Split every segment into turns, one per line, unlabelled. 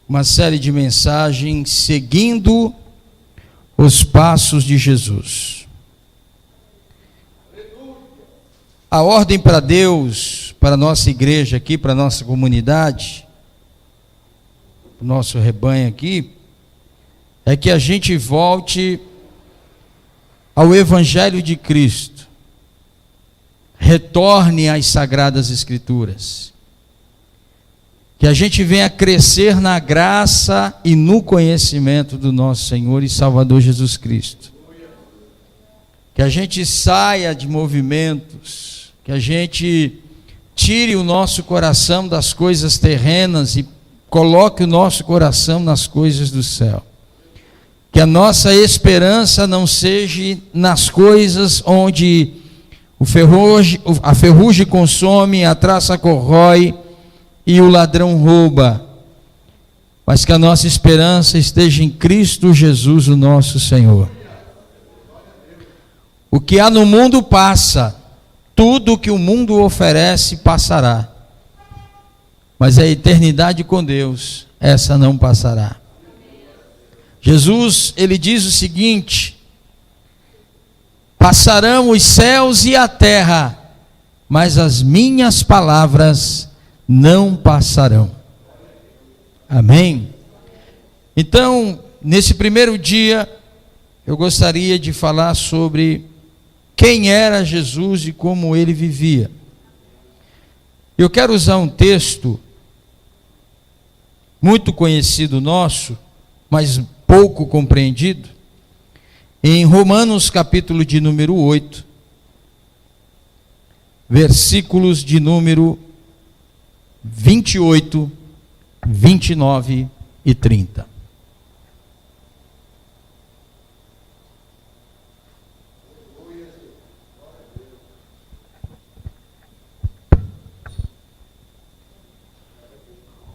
uma série de mensagens seguindo os passos de Jesus. A ordem para Deus, para a nossa igreja aqui, para a nossa comunidade, para o nosso rebanho aqui, é que a gente volte ao Evangelho de Cristo, retorne às Sagradas Escrituras, que a gente venha crescer na graça e no conhecimento do nosso Senhor e Salvador Jesus Cristo, que a gente saia de movimentos, que a gente tire o nosso coração das coisas terrenas e coloque o nosso coração nas coisas do céu, que a nossa esperança não seja nas coisas onde a ferrugem consome, a traça corrói e o ladrão rouba, mas que a nossa esperança esteja em Cristo Jesus, o nosso Senhor. O que há no mundo passa, tudo o que o mundo oferece passará, mas a eternidade com Deus, essa não passará. Jesus, ele diz o seguinte: passarão os céus e a terra, mas as minhas palavras não passarão. Amém? Então, nesse primeiro dia, eu gostaria de falar sobre quem era Jesus e como ele vivia. Eu quero usar um texto muito conhecido nosso, mas pouco compreendido, em Romanos capítulo de número 8, versículos de número 28, 29 e 30.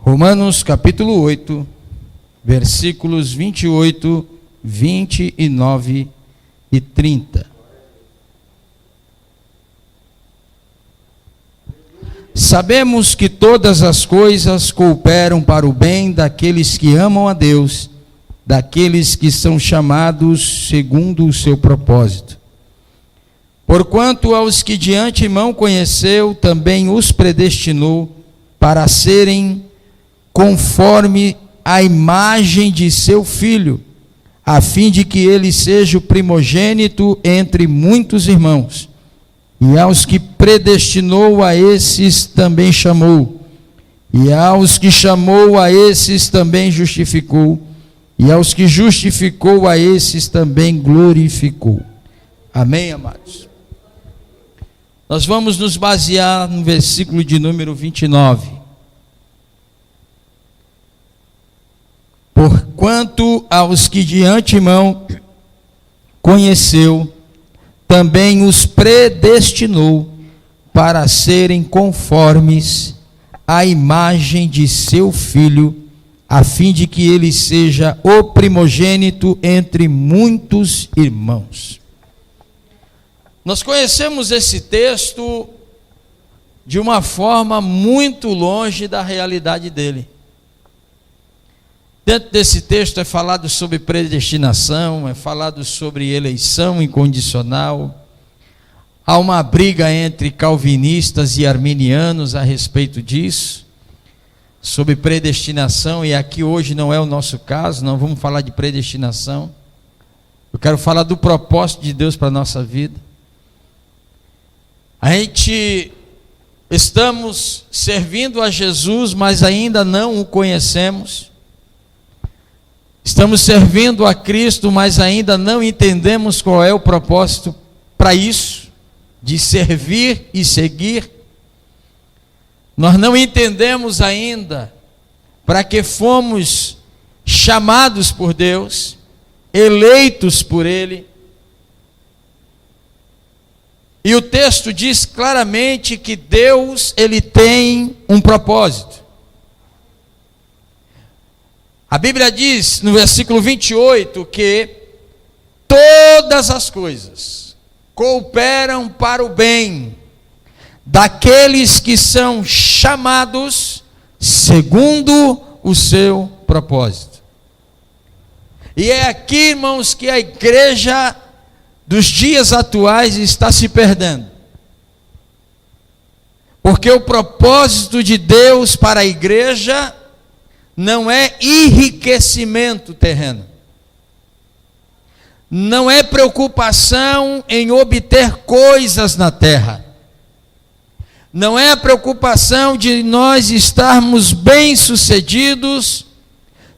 Romanos capítulo 8, versículos 28, 29 e 30. Sabemos que todas as coisas cooperam para o bem daqueles que amam a Deus, daqueles que são chamados segundo o seu propósito. Porquanto aos que de antemão conheceu, também os predestinou para serem conforme a imagem de seu Filho, a fim de que ele seja o primogênito entre muitos irmãos. E aos que predestinou, a esses também chamou. E aos que chamou, a esses também justificou. E aos que justificou, a esses também glorificou. Amém, amados? Nós vamos nos basear no versículo de número 29. Porquanto aos que de antemão conheceu, também os predestinou para serem conformes à imagem de seu Filho, a fim de que ele seja o primogênito entre muitos irmãos. Nós conhecemos esse texto de uma forma muito longe da realidade dele. Dentro desse texto é falado sobre predestinação, é falado sobre eleição incondicional. Há uma briga entre calvinistas e arminianos a respeito disso, sobre predestinação, e aqui hoje não é o nosso caso, não vamos falar de predestinação. Eu quero falar do propósito de Deus para a nossa vida. A gente estamos servindo a Jesus, mas ainda não o conhecemos. Estamos servindo a Cristo, mas ainda não entendemos qual é o propósito para isso, de servir e seguir. Nós não entendemos ainda para que fomos chamados por Deus, eleitos por Ele. E o texto diz claramente que Deus, Ele tem um propósito. A Bíblia diz no versículo 28 que todas as coisas cooperam para o bem daqueles que são chamados segundo o seu propósito. E é aqui, irmãos, que a igreja dos dias atuais está se perdendo. Porque o propósito de Deus para a igreja não é enriquecimento terreno. Não é preocupação em obter coisas na terra. Não é a preocupação de nós estarmos bem-sucedidos,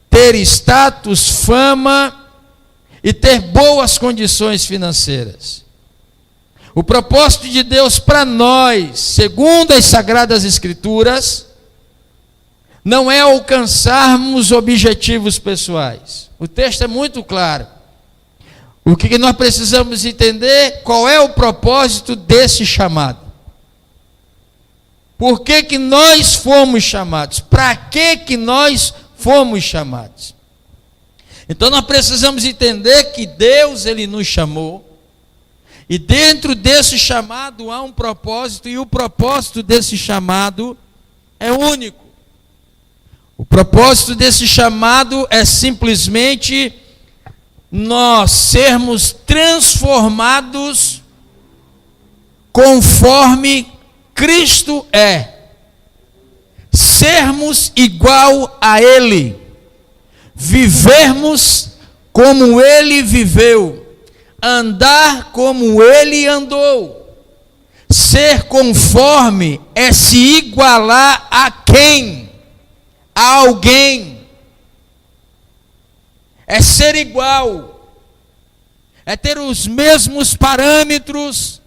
ter status, fama e ter boas condições financeiras. O propósito de Deus para nós, segundo as Sagradas Escrituras, não é alcançarmos objetivos pessoais. O texto é muito claro. O que nós precisamos entender, qual é o propósito desse chamado. Por que nós fomos chamados? Para que nós fomos chamados? Então nós precisamos entender que Deus, Ele nos chamou, e dentro desse chamado há um propósito, e o propósito desse chamado é único. O propósito desse chamado é simplesmente nós sermos transformados conforme Cristo é. Sermos igual a Ele. Vivermos como Ele viveu. Andar como Ele andou. Ser conforme é se igualar a quem? A alguém. É ser igual. É ter os mesmos parâmetros,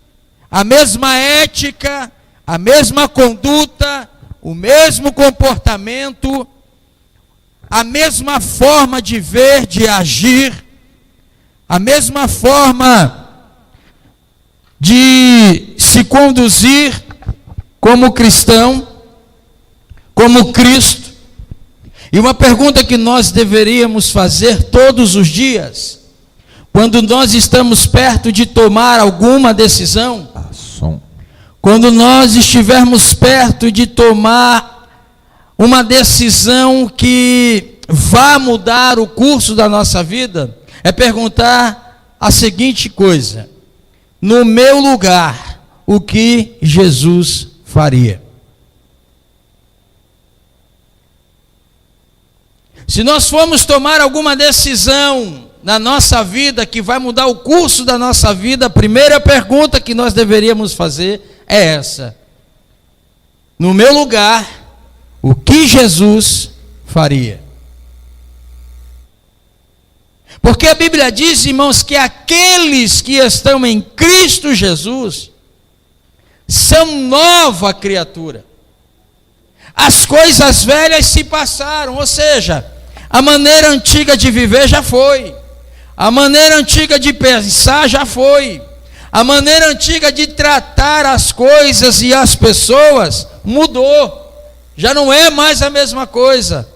a mesma ética, a mesma conduta, o mesmo comportamento, a mesma forma de ver, de agir, a mesma forma de se conduzir como cristão, como Cristo. E uma pergunta que nós deveríamos fazer todos os dias, quando nós estamos perto de tomar alguma decisão, quando nós estivermos perto de tomar uma decisão que vá mudar o curso da nossa vida, é perguntar a seguinte coisa: no meu lugar, o que Jesus faria? Se nós formos tomar alguma decisão na nossa vida que vai mudar o curso da nossa vida, a primeira pergunta que nós deveríamos fazer é essa: no meu lugar, o que Jesus faria? Porque a Bíblia diz, irmãos, que aqueles que estão em Cristo Jesus são nova criatura. As coisas velhas se passaram, ou seja, a maneira antiga de viver já foi, a maneira antiga de pensar já foi, a maneira antiga de tratar as coisas e as pessoas mudou, já não é mais a mesma coisa.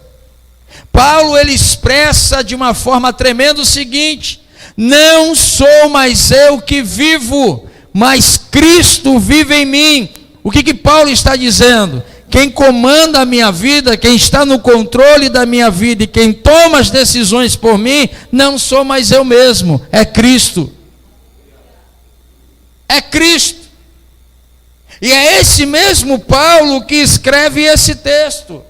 Paulo, ele expressa de uma forma tremenda o seguinte: não sou mais eu que vivo, mas Cristo vive em mim. O que Paulo está dizendo? Quem comanda a minha vida, quem está no controle da minha vida e quem toma as decisões por mim, não sou mais eu mesmo, é Cristo. É Cristo. E é esse mesmo Paulo que escreve esse texto,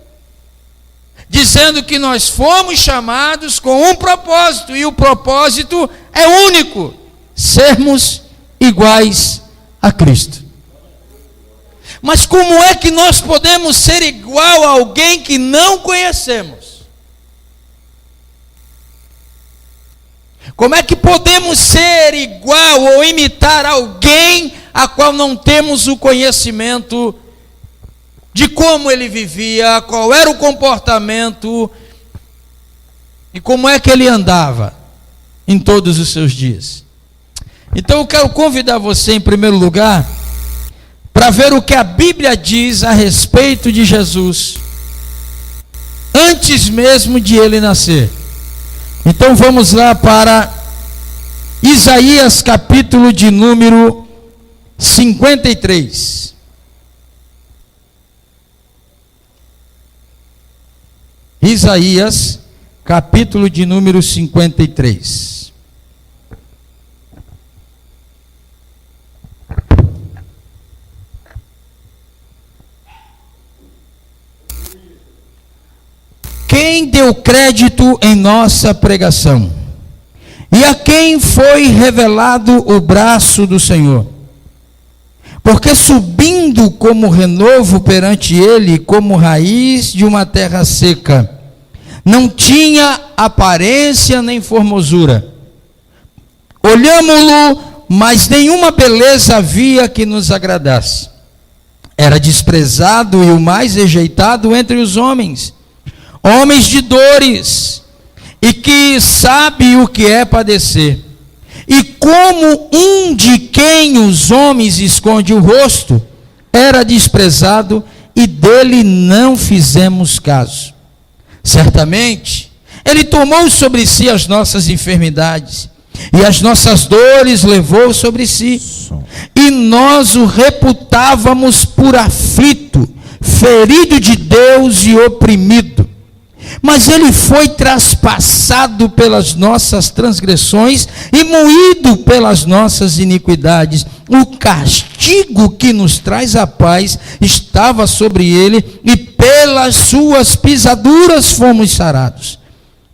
dizendo que nós fomos chamados com um propósito, e o propósito é único: sermos iguais a Cristo. Mas como é que nós podemos ser igual a alguém que não conhecemos? Como é que podemos ser igual ou imitar alguém a qual não temos o conhecimento de como ele vivia, qual era o comportamento e como é que ele andava em todos os seus dias? Então eu quero convidar você, em primeiro lugar, para ver o que a Bíblia diz a respeito de Jesus, antes mesmo de ele nascer. Então vamos lá para Isaías, capítulo de número 53. Isaías, capítulo de número 53. Quem deu crédito em nossa pregação? E a quem foi revelado o braço do Senhor? Porque subindo como renovo perante ele, como raiz de uma terra seca, não tinha aparência nem formosura. Olhámo-lo, mas nenhuma beleza havia que nos agradasse. Era desprezado e o mais rejeitado entre os homens, homens de dores, e que sabe o que é padecer. E como um de quem os homens escondem o rosto, era desprezado, e dele não fizemos caso. Certamente, ele tomou sobre si as nossas enfermidades, e as nossas dores levou sobre si, e nós o reputávamos por aflito, ferido de Deus e oprimido. Mas ele foi traspassado pelas nossas transgressões e moído pelas nossas iniquidades. O castigo que nos traz a paz estava sobre ele, e pelas suas pisaduras fomos sarados.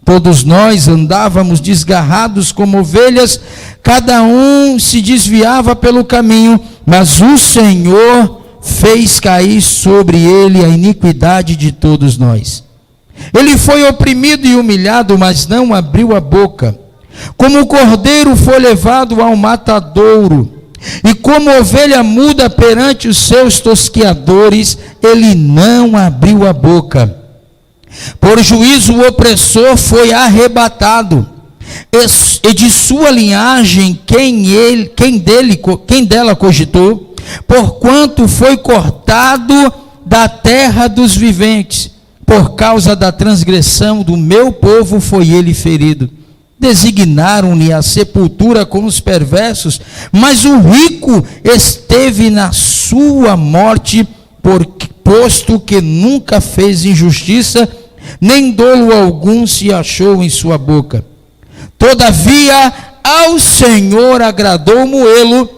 Todos nós andávamos desgarrados como ovelhas, cada um se desviava pelo caminho, mas o Senhor fez cair sobre ele a iniquidade de todos nós. Ele foi oprimido e humilhado, mas não abriu a boca. Como o cordeiro foi levado ao matadouro, e como ovelha muda perante os seus tosqueadores, ele não abriu a boca. Por juízo o opressor foi arrebatado, e de sua linhagem quem dela cogitou, porquanto foi cortado da terra dos viventes. Por causa da transgressão do meu povo foi ele ferido. Designaram-lhe a sepultura com os perversos, mas o rico esteve na sua morte, posto que nunca fez injustiça, nem dolo algum se achou em sua boca. Todavia, ao Senhor agradou moê-lo,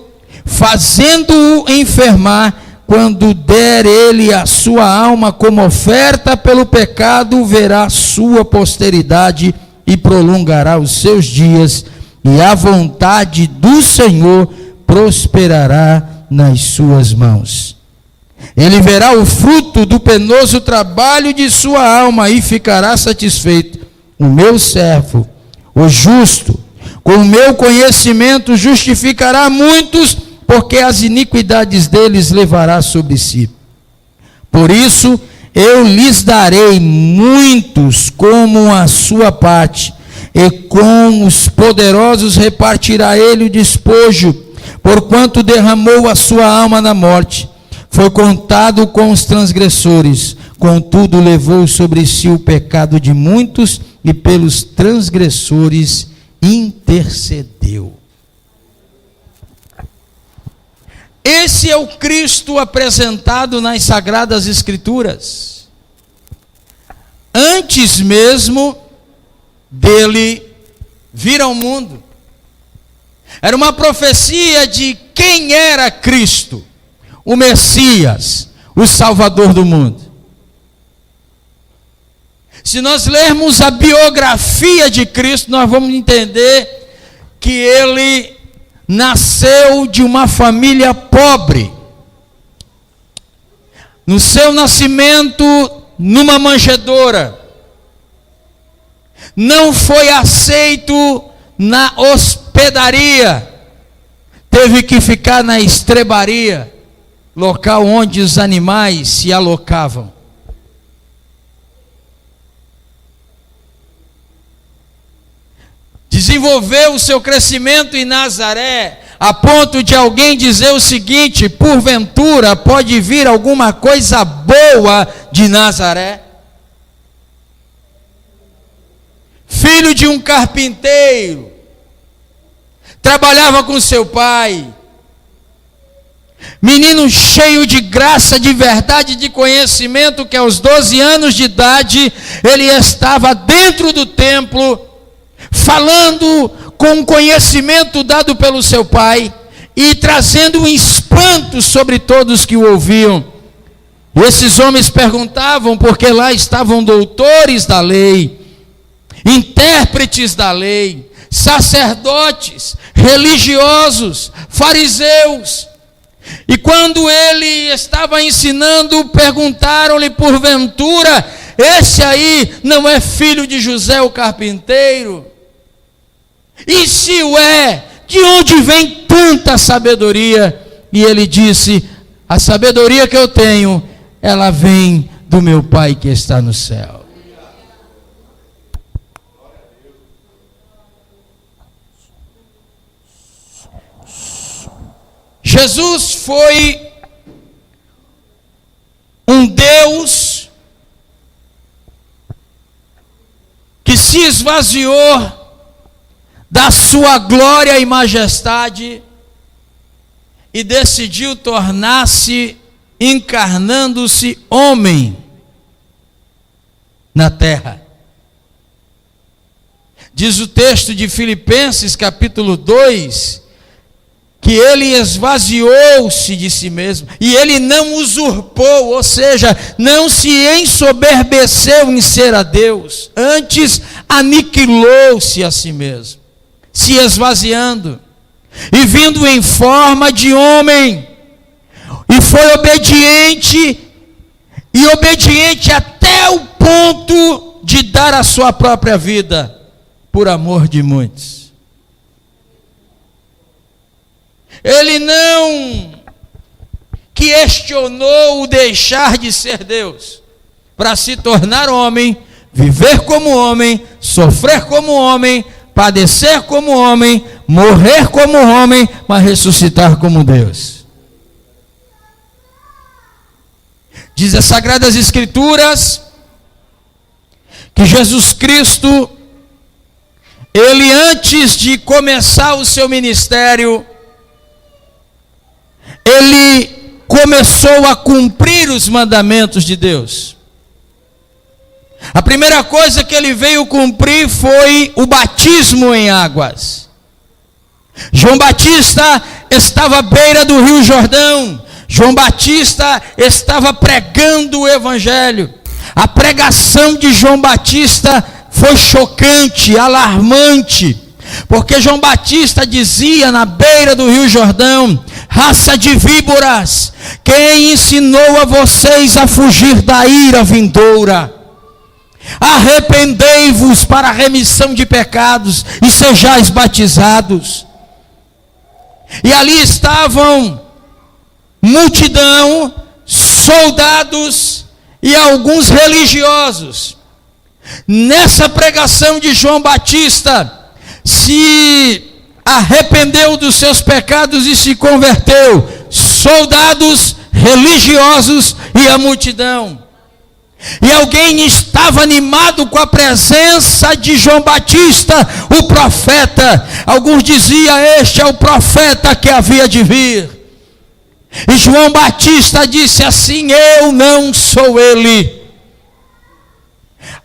fazendo-o enfermar. Quando der ele a sua alma como oferta pelo pecado, verá sua posteridade e prolongará os seus dias, e a vontade do Senhor prosperará nas suas mãos. Ele verá o fruto do penoso trabalho de sua alma e ficará satisfeito. O meu servo, o justo, com o meu conhecimento justificará muitos, porque as iniquidades deles levará sobre si. Por isso, eu lhes darei muitos como a sua parte, e com os poderosos repartirá ele o despojo, porquanto derramou a sua alma na morte. Foi contado com os transgressores, contudo levou sobre si o pecado de muitos, e pelos transgressores intercedeu. Esse é o Cristo apresentado nas Sagradas Escrituras. Antes mesmo dele vir ao mundo. Era uma profecia de quem era Cristo, o Messias, o Salvador do mundo. Se nós lermos a biografia de Cristo, nós vamos entender que ele nasceu de uma família pobre. No seu nascimento, numa manjedoura. Não foi aceito na hospedaria. Teve que ficar na estrebaria, local onde os animais se alocavam. Desenvolveu o seu crescimento em Nazaré, a ponto de alguém dizer o seguinte: porventura pode vir alguma coisa boa de Nazaré? Filho de um carpinteiro, trabalhava com seu pai, menino cheio de graça, de verdade, de conhecimento, que aos 12 anos de idade, ele estava dentro do templo, falando com o conhecimento dado pelo seu pai, e trazendo um espanto sobre todos que o ouviam. E esses homens perguntavam, porque lá estavam doutores da lei, intérpretes da lei, sacerdotes, religiosos, fariseus. E quando ele estava ensinando, perguntaram-lhe porventura, esse aí não é filho de José o carpinteiro? E se o é, de onde vem tanta sabedoria? E ele disse, a sabedoria que eu tenho, ela vem do meu Pai que está no céu. Jesus foi um Deus que se esvaziou da sua glória e majestade e decidiu tornar-se, encarnando-se homem na terra. Diz o texto de Filipenses capítulo 2, que ele esvaziou-se de si mesmo, e ele não usurpou, ou seja, não se ensoberbeceu em ser a Deus, antes aniquilou-se a si mesmo, se esvaziando, e vindo em forma de homem, e foi obediente até o ponto de dar a sua própria vida, por amor de muitos. Ele não questionou o deixar de ser Deus, para se tornar homem, viver como homem, sofrer como homem, padecer como homem, morrer como homem, mas ressuscitar como Deus. Diz as Sagradas Escrituras que Jesus Cristo, ele antes de começar o seu ministério, ele começou a cumprir os mandamentos de Deus. A primeira coisa que ele veio cumprir foi o batismo em águas. João Batista estava à beira do Rio Jordão. João Batista estava pregando o Evangelho. A pregação de João Batista foi chocante, alarmante, porque João Batista dizia na beira do Rio Jordão: raça de víboras, quem ensinou a vocês a fugir da ira vindoura? Arrependei-vos para a remissão de pecados e sejais batizados. E ali estavam multidão, soldados e alguns religiosos. Nessa pregação de João Batista, se arrependeu dos seus pecados e se converteu soldados, religiosos e a multidão. E alguém estava animado com a presença de João Batista, o profeta. Alguns diziam: este é o profeta que havia de vir. E João Batista disse assim: eu não sou ele.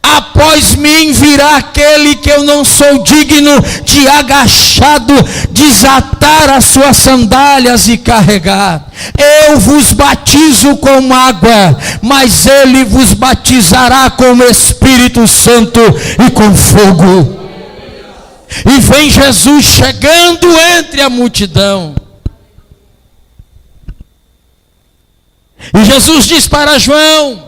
Após mim virá aquele que eu não sou digno de agachado, desatar as suas sandálias e carregar. Eu vos batizo com água, mas ele vos batizará com o Espírito Santo e com fogo. E vem Jesus chegando entre a multidão. E Jesus diz para João: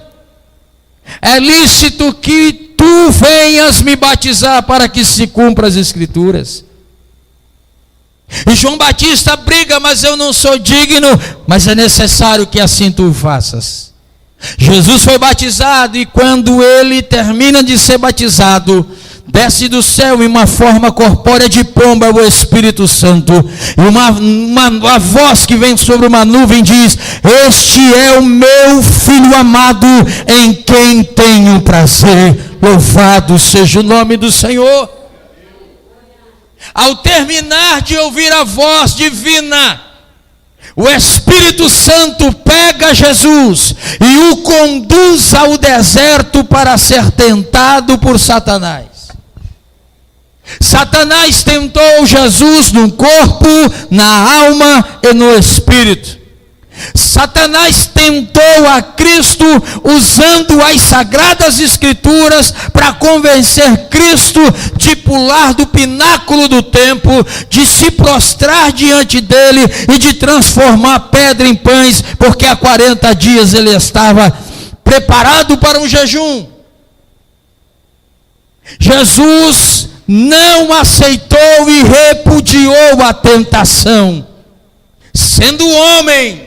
é lícito que tu venhas me batizar para que se cumpra as Escrituras. E João Batista briga: mas eu não sou digno, mas é necessário que assim tu faças. Jesus foi batizado, e quando ele termina de ser batizado, desce do céu em uma forma corpórea de pomba o Espírito Santo, e uma voz que vem sobre uma nuvem diz: este é o meu Filho amado, em quem tenho prazer. Louvado seja o nome do Senhor. Ao terminar de ouvir a voz divina, o Espírito Santo pega Jesus e o conduz ao deserto para ser tentado por Satanás. Satanás tentou Jesus no corpo, na alma e no espírito. Satanás tentou a Cristo usando as sagradas escrituras para convencer Cristo de pular do pináculo do templo, de se prostrar diante dele e de transformar pedra em pães, porque há 40 dias ele estava preparado para um jejum. Jesus não aceitou e repudiou a tentação, sendo homem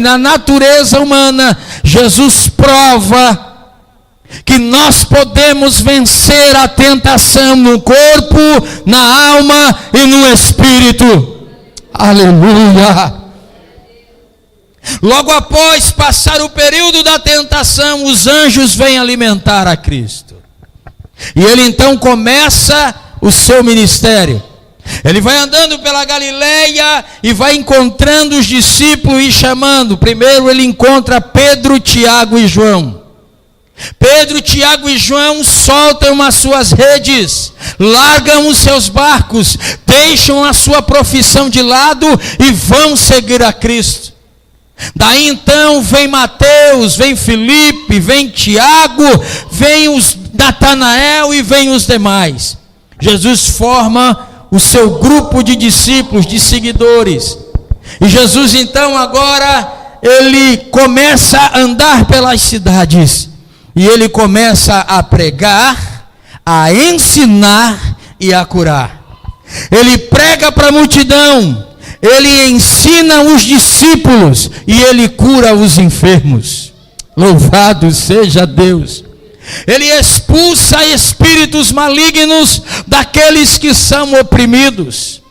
na natureza humana. Jesus prova que nós podemos vencer a tentação no corpo, na alma e no espírito. Aleluia! Logo após passar o período da tentação, os anjos vêm alimentar a Cristo. E ele então começa o seu ministério. Ele vai andando pela Galileia e vai encontrando os discípulos e chamando. Primeiro ele encontra Pedro, Tiago e João. Pedro, Tiago e João soltam as suas redes, largam os seus barcos, deixam a sua profissão de lado e vão seguir a Cristo. Daí então vem Mateus, vem Filipe, vem Tiago, vem os Natanael e vem os demais. Jesus forma o seu grupo de discípulos, de seguidores. E Jesus então agora, ele começa a andar pelas cidades. E ele começa a pregar, a ensinar e a curar. Ele prega para a multidão, ele ensina os discípulos e ele cura os enfermos. Louvado seja Deus! Ele expulsa espíritos malignos daqueles que são oprimidos.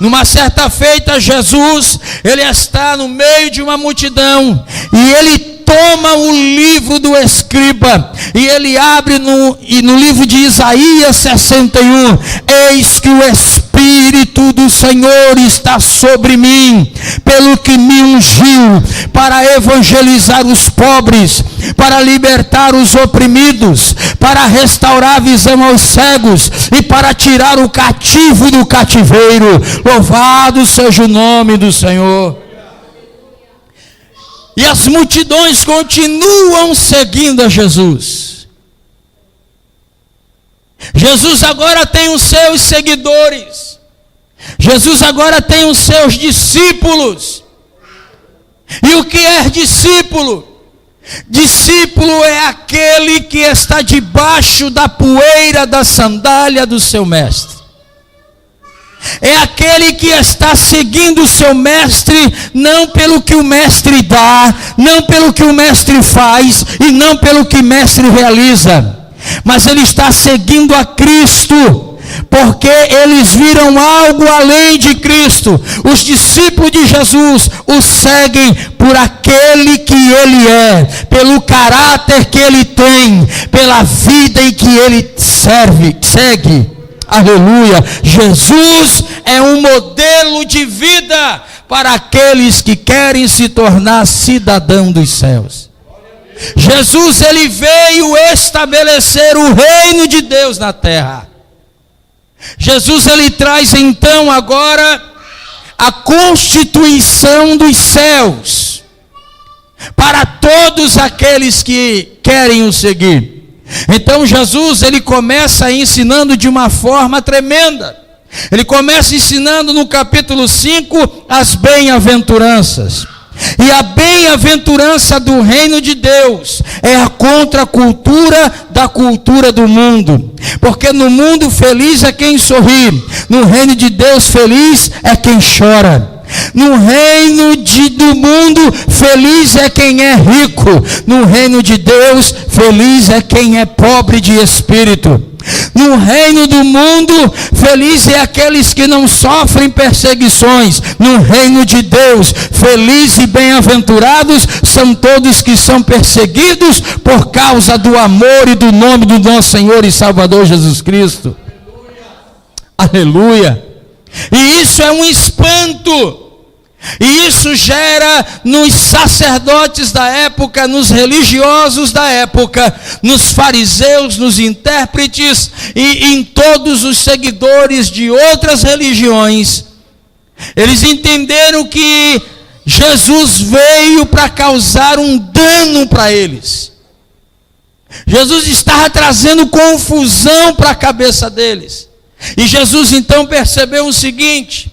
Numa certa feita, Jesus, ele está no meio de uma multidão e ele toma o livro do escriba e ele abre no livro de Isaías 61. Eis que o Espírito do Senhor está sobre mim, pelo que me ungiu para evangelizar os pobres, para libertar os oprimidos, para restaurar a visão aos cegos e para tirar o cativo do cativeiro. Louvado seja o nome do Senhor. E as multidões continuam seguindo a Jesus. Jesus agora tem os seus seguidores. Jesus agora tem os seus discípulos. E o que é discípulo? Discípulo é aquele que está debaixo da poeira da sandália do seu mestre. É aquele que está seguindo o seu mestre, não pelo que o mestre dá, não pelo que o mestre faz, e não pelo que o mestre realiza, mas ele está seguindo a Cristo, porque eles viram algo além de Cristo. Os discípulos de Jesus o seguem por aquele que ele é, pelo caráter que ele tem, pela vida em que ele segue. Aleluia! Jesus é um modelo de vida para aqueles que querem se tornar cidadão dos céus. Jesus, ele veio estabelecer o reino de Deus na terra. Jesus, ele traz então agora a constituição dos céus para todos aqueles que querem o seguir. Então Jesus, ele começa ensinando de uma forma tremenda. Ele começa ensinando no capítulo 5 as bem-aventuranças. E a bem-aventurança do reino de Deus é a contracultura da cultura do mundo. Porque no mundo feliz é quem sorri, no reino de Deus feliz é quem chora. No reino do mundo, feliz é quem é rico. No reino de Deus, feliz é quem é pobre de espírito. No reino do mundo, feliz é aqueles que não sofrem perseguições. No reino de Deus, feliz e bem-aventurados são todos que são perseguidos por causa do amor e do nome do nosso Senhor e Salvador Jesus Cristo. Aleluia! E isso é um espanto. E isso gera nos sacerdotes da época, nos religiosos da época, nos fariseus, nos intérpretes e em todos os seguidores de outras religiões. Eles entenderam que Jesus veio para causar um dano para eles. Jesus estava trazendo confusão para a cabeça deles. E Jesus então percebeu o seguinte: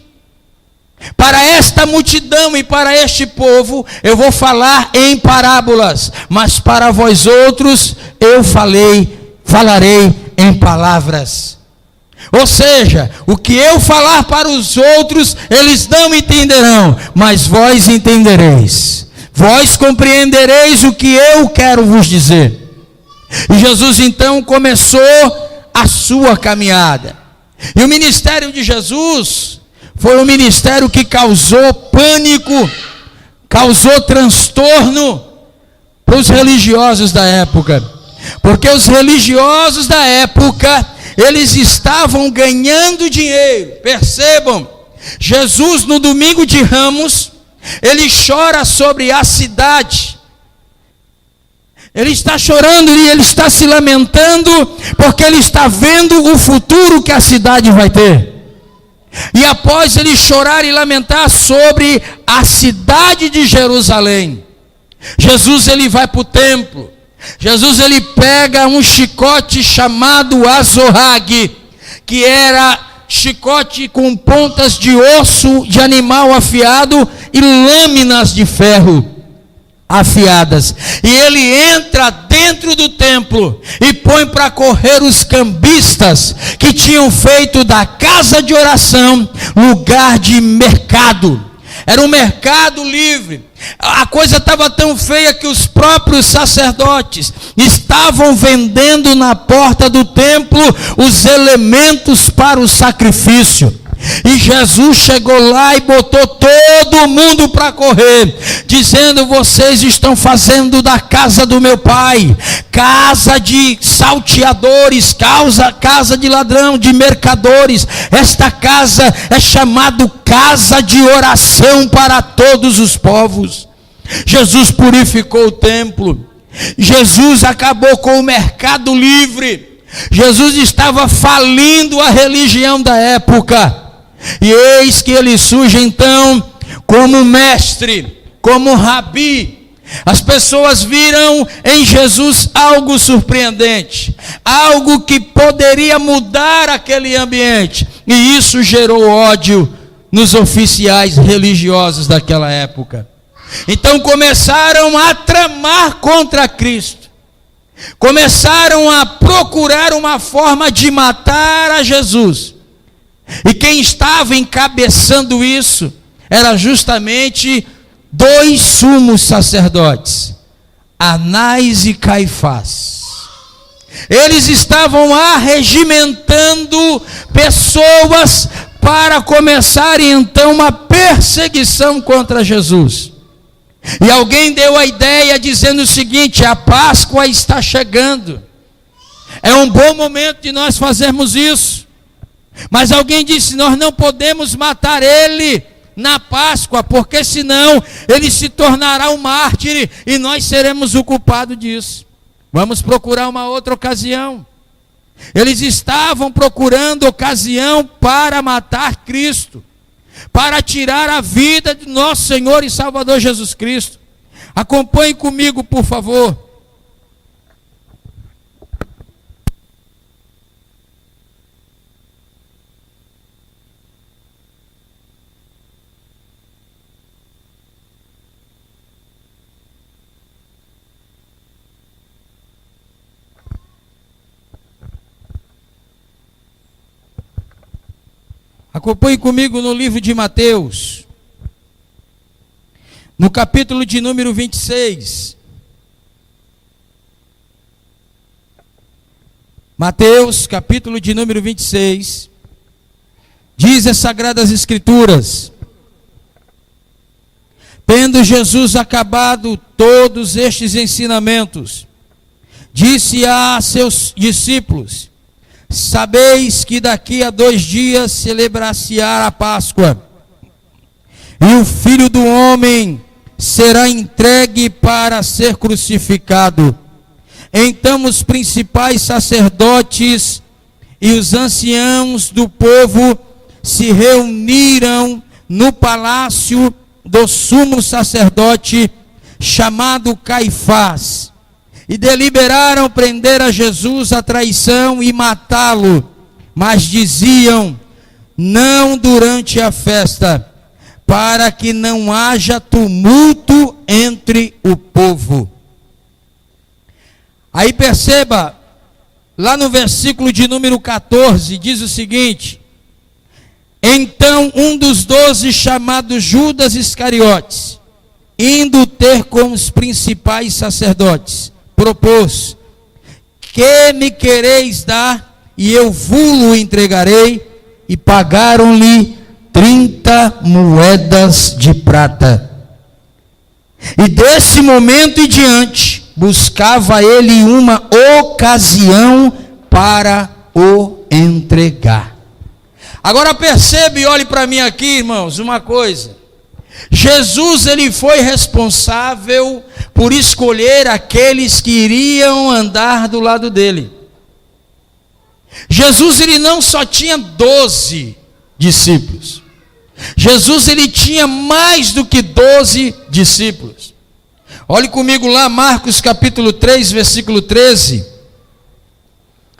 para esta multidão e para este povo eu vou falar em parábolas, mas para vós outros eu falarei em palavras. Ou seja, o que eu falar para os outros, eles não entenderão, mas vós entendereis. Vós compreendereis o que eu quero vos dizer. E Jesus então começou a sua caminhada. E o ministério de Jesus foi um ministério que causou pânico, causou transtorno para os religiosos da época. Porque os religiosos da época, eles estavam ganhando dinheiro. Percebam, Jesus no domingo de Ramos, ele chora sobre a cidade. Ele está chorando e ele está se lamentando, porque ele está vendo o futuro que a cidade vai ter. E após ele chorar e lamentar sobre a cidade de Jerusalém, Jesus ele vai para o templo. Jesus ele pega um chicote chamado azorrague, que era chicote com pontas de osso de animal afiado e lâminas de ferro afiadas. E ele entra dentro do templo e põe para correr os cambistas que tinham feito da casa de oração lugar de mercado. Era um mercado livre. A coisa estava tão feia que os próprios sacerdotes estavam vendendo na porta do templo os elementos para o sacrifício. E Jesus chegou lá e botou todo mundo para correr, dizendo: vocês estão fazendo da casa do meu pai casa de salteadores, casa de ladrão, de mercadores. Esta casa é chamada casa de oração para todos os povos. Jesus purificou o templo. Jesus acabou com o mercado livre. Jesus estava falindo a religião da época. E eis que ele surge então como mestre, como rabi. As pessoas viram em Jesus algo surpreendente, algo que poderia mudar aquele ambiente. E isso gerou ódio nos oficiais religiosos daquela época. Então começaram a tramar contra Cristo. Começaram a procurar uma forma de matar a Jesus. E quem estava encabeçando isso era justamente dois sumos sacerdotes, Anás e Caifás. Eles estavam arregimentando pessoas para começarem então uma perseguição contra Jesus. E alguém deu a ideia dizendo o seguinte: a Páscoa está chegando, é um bom momento de nós fazermos isso. Mas alguém disse: nós não podemos matar ele na Páscoa, porque senão ele se tornará um mártir e nós seremos o culpado disso. Vamos procurar uma outra ocasião. Eles estavam procurando ocasião para matar Cristo, para tirar a vida de nosso Senhor e Salvador Jesus Cristo. Acompanhe comigo, por favor. Acompanhe comigo no livro de Mateus, no capítulo de número 26. Mateus, capítulo de número 26, diz as Sagradas Escrituras: tendo Jesus acabado todos estes ensinamentos, disse a seus discípulos: sabeis que daqui a 2 dias celebrar-se-á a Páscoa, e o Filho do Homem será entregue para ser crucificado. Então os principais sacerdotes e os anciãos do povo se reuniram no palácio do sumo sacerdote, chamado Caifás, e deliberaram prender a Jesus à traição e matá-lo, mas diziam: não durante a festa, para que não haja tumulto entre o povo. Aí perceba, lá no versículo de número 14, diz o seguinte: então um dos 12, chamado Judas Iscariotes, indo ter com os principais sacerdotes, propôs: que me quereis dar, e eu vou-lo entregarei. E pagaram-lhe 30 moedas de prata. E desse momento em diante, buscava ele uma ocasião para o entregar. Agora percebe e olhe para mim aqui, irmãos, uma coisa. Jesus, ele foi responsável por escolher aqueles que iriam andar do lado dele. Jesus, ele não só tinha 12 discípulos. Jesus, ele tinha mais do que 12 discípulos. Olhe comigo lá, Marcos capítulo 3, versículo 13.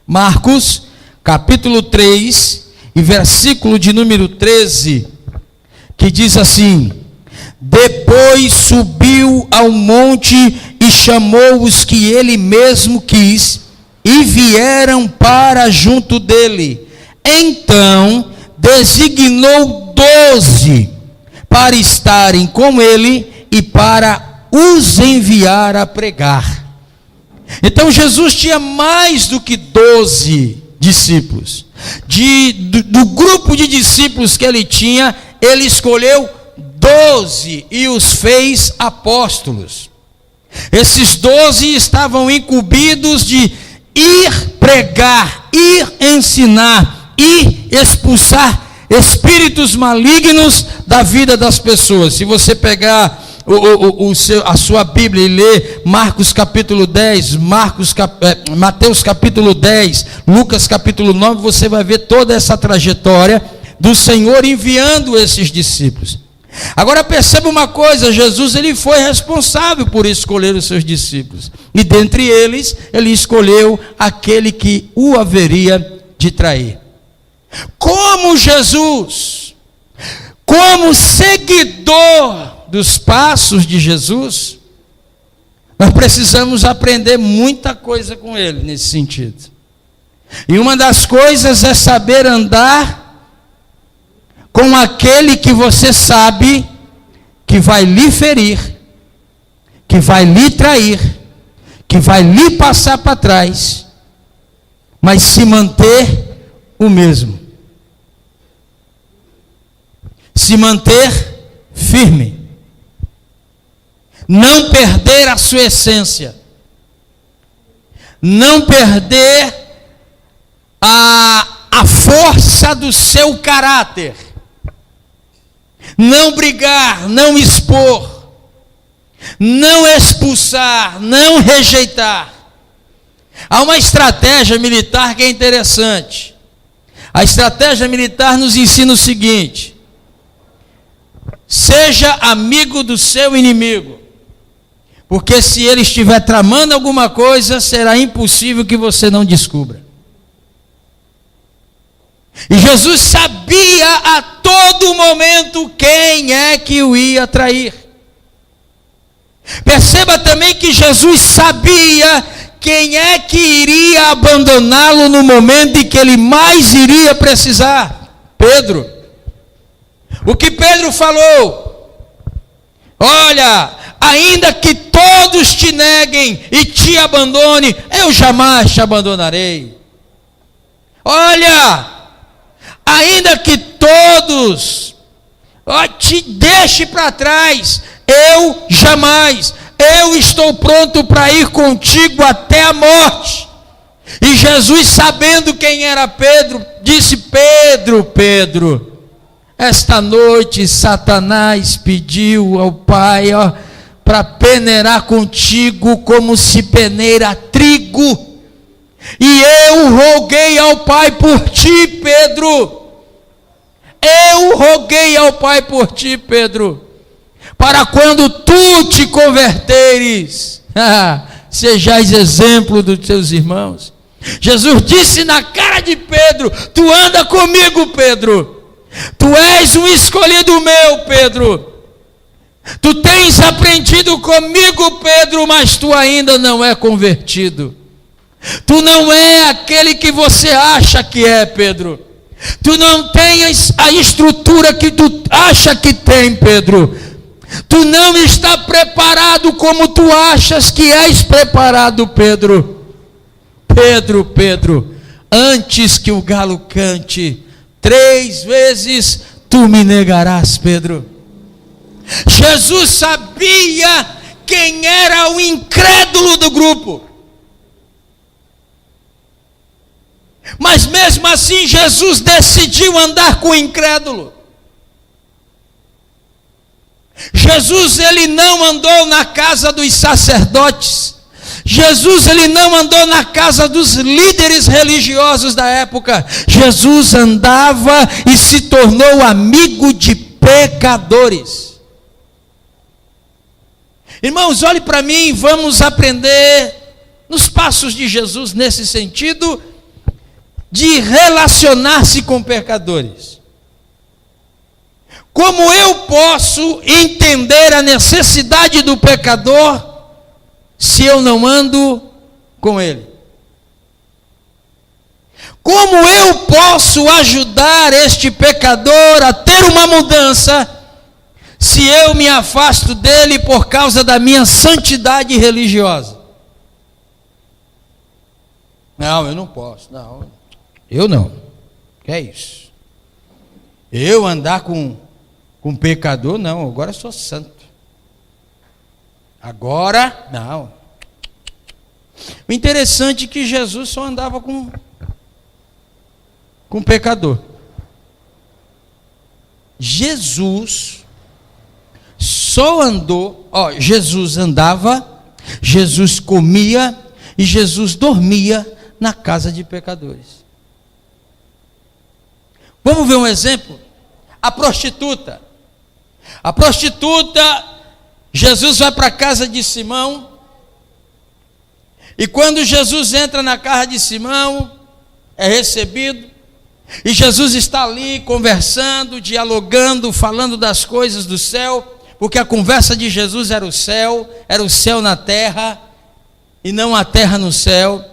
Marcos capítulo 3 e versículo de número 13, que diz assim: depois subiu ao monte e chamou os que ele mesmo quis, e vieram para junto dele. Então designou 12 para estarem com ele e para os enviar a pregar. Então Jesus tinha mais do que 12 discípulos. Do grupo de discípulos que ele tinha, ele escolheu 12 e os fez apóstolos. Esses 12 estavam incumbidos de ir pregar, ir ensinar, ir expulsar espíritos malignos da vida das pessoas. Se você pegar a sua Bíblia e ler Marcos capítulo 10, Mateus capítulo 10, Lucas capítulo 9, você vai ver toda essa trajetória do Senhor enviando esses discípulos. Agora perceba uma coisa: Jesus, ele foi responsável por escolher os seus discípulos, e dentre eles, ele escolheu aquele que o haveria de trair. Como Jesus, como seguidor dos passos de Jesus, nós precisamos aprender muita coisa com ele nesse sentido. E uma das coisas é saber andar com aquele que você sabe que vai lhe ferir, que vai lhe trair, que vai lhe passar para trás, mas se manter o mesmo. Se manter firme. Não perder a sua essência. Não perder a força do seu caráter. Não brigar, não expor, não expulsar, não rejeitar. Há uma estratégia militar que é interessante. A estratégia militar nos ensina o seguinte: seja amigo do seu inimigo, porque se ele estiver tramando alguma coisa, será impossível que você não descubra. E Jesus sabia a todo momento quem é que o ia trair. Perceba também que Jesus sabia quem é que iria abandoná-lo no momento em que ele mais iria precisar. Pedro. O que Pedro falou: olha, ainda que todos te neguem e te abandone, eu jamais te abandonarei. Olha, ainda que todos te deixem para trás, eu jamais, eu estou pronto para ir contigo até a morte. E Jesus, sabendo quem era Pedro, disse: Pedro, Pedro, esta noite Satanás pediu ao Pai para peneirar contigo como se peneira trigo, e eu roguei ao Pai por ti, Pedro. Eu roguei ao Pai por ti, Pedro, para quando tu te converteres, sejais exemplo dos teus irmãos. Jesus disse na cara de Pedro: tu anda comigo, Pedro, tu és um escolhido meu, Pedro, tu tens aprendido comigo, Pedro, mas tu ainda não é convertido, tu não é aquele que você acha que é, Pedro, tu não tens a estrutura que tu acha que tem, Pedro, tu não está preparado como tu achas que és preparado, Pedro. Pedro, Pedro, antes que o galo cante, 3 vezes tu me negarás, Pedro. Jesus sabia quem era o incrédulo do grupo, mas mesmo assim Jesus decidiu andar com o incrédulo. Jesus, ele não andou na casa dos sacerdotes, Jesus, ele não andou na casa dos líderes religiosos da época. Jesus andava e se tornou amigo de pecadores. Irmãos, olhe para mim, vamos aprender nos passos de Jesus nesse sentido de relacionar-se com pecadores. Como eu posso entender a necessidade do pecador se eu não ando com ele? Como eu posso ajudar este pecador a ter uma mudança se eu me afasto dele por causa da minha santidade religiosa? Não, eu não posso, não. Eu não. Que é isso? Eu andar com pecador? Não, agora eu sou santo. Agora, não. O interessante é que Jesus só andava com pecador. Jesus só andou, Jesus andava, Jesus comia e Jesus dormia na casa de pecadores. Vamos ver um exemplo? A prostituta. A prostituta, Jesus vai para a casa de Simão, e quando Jesus entra na casa de Simão, é recebido, e Jesus está ali conversando, dialogando, falando das coisas do céu, porque a conversa de Jesus era o céu na terra, e não a terra no céu.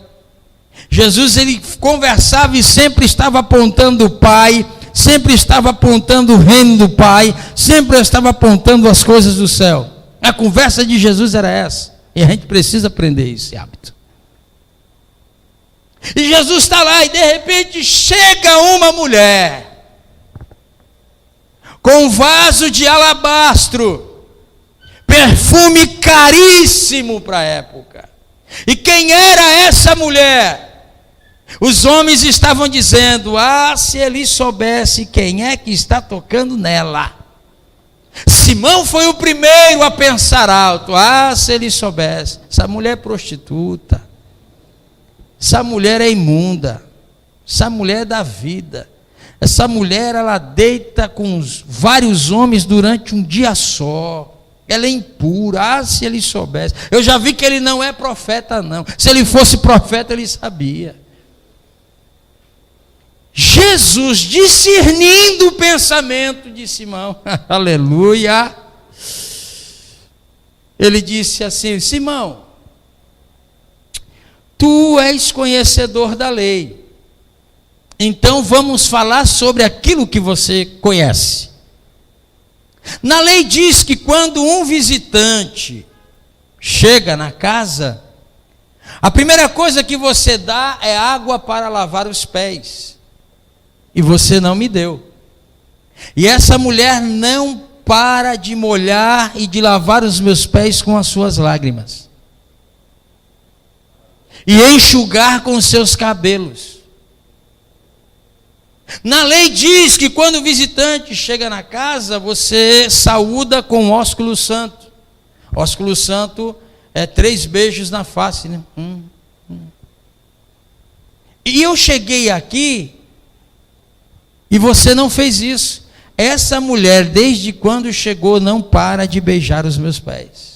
Jesus, ele conversava e sempre estava apontando o Pai, sempre estava apontando o reino do Pai, sempre estava apontando as coisas do céu. A conversa de Jesus era essa, e a gente precisa aprender esse hábito. E Jesus está lá, e de repente chega uma mulher, com um vaso de alabastro, perfume caríssimo para a época. E quem era essa mulher? Os homens estavam dizendo: se ele soubesse quem é que está tocando nela. Simão foi o primeiro a pensar alto: se ele soubesse. Essa mulher é prostituta, essa mulher é imunda, essa mulher é da vida, essa mulher, ela deita com vários homens durante um dia só, ela é impura. Se ele soubesse. Eu já vi que ele não é profeta, não. Se ele fosse profeta, ele sabia. Jesus, discernindo o pensamento de Simão, aleluia, ele disse assim: Simão, tu és conhecedor da lei, então vamos falar sobre aquilo que você conhece. Na lei diz que quando um visitante chega na casa, a primeira coisa que você dá é água para lavar os pés. E você não me deu. E essa mulher não para de molhar e de lavar os meus pés com as suas lágrimas. e enxugar com seus cabelos. Na lei diz que quando o visitante chega na casa, você saúda com ósculo santo. Ósculo santo é 3 beijos na face, né? E eu cheguei aqui e você não fez isso. Essa mulher, desde quando chegou, não para de beijar os meus pés.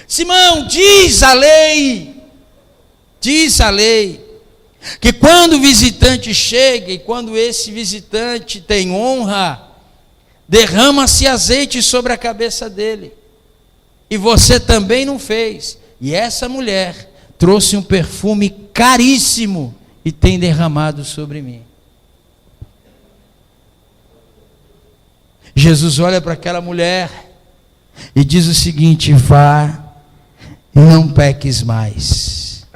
Simão, diz a lei, que quando o visitante chega e quando esse visitante tem honra, derrama-se azeite sobre a cabeça dele. E você também não fez. E essa mulher trouxe um perfume caríssimo e tem derramado sobre mim. Jesus olha para aquela mulher e diz o seguinte: vá e não peques mais.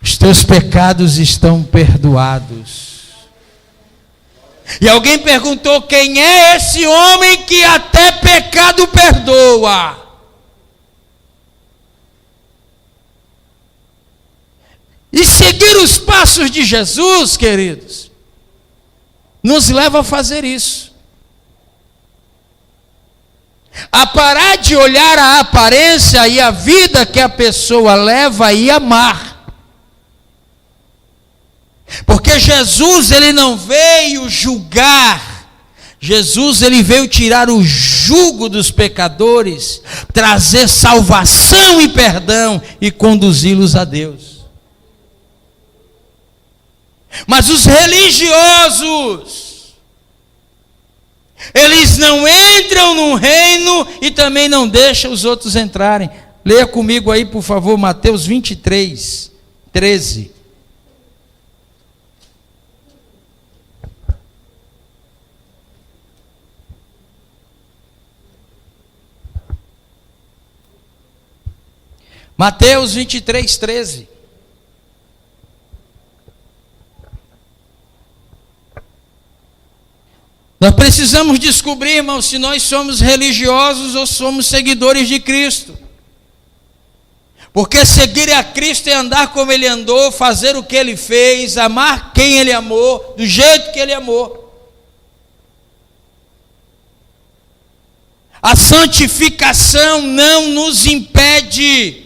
Os teus pecados estão perdoados. E alguém perguntou: quem é esse homem que até pecado perdoa? E seguir os passos de Jesus, queridos, nos leva a fazer isso. A parar de olhar a aparência e a vida que a pessoa leva e amar. Porque Jesus, ele não veio julgar. Jesus, ele veio tirar o jugo dos pecadores, trazer salvação e perdão e conduzi-los a Deus. Mas os religiosos, eles não entram no reino e também não deixam os outros entrarem. Leia comigo aí, por favor, Mateus 23, 13. Mateus 23, 13. Nós precisamos descobrir, irmãos, se nós somos religiosos ou somos seguidores de Cristo. Porque seguir a Cristo é andar como Ele andou, fazer o que Ele fez, amar quem Ele amou, do jeito que Ele amou. A santificação não nos impede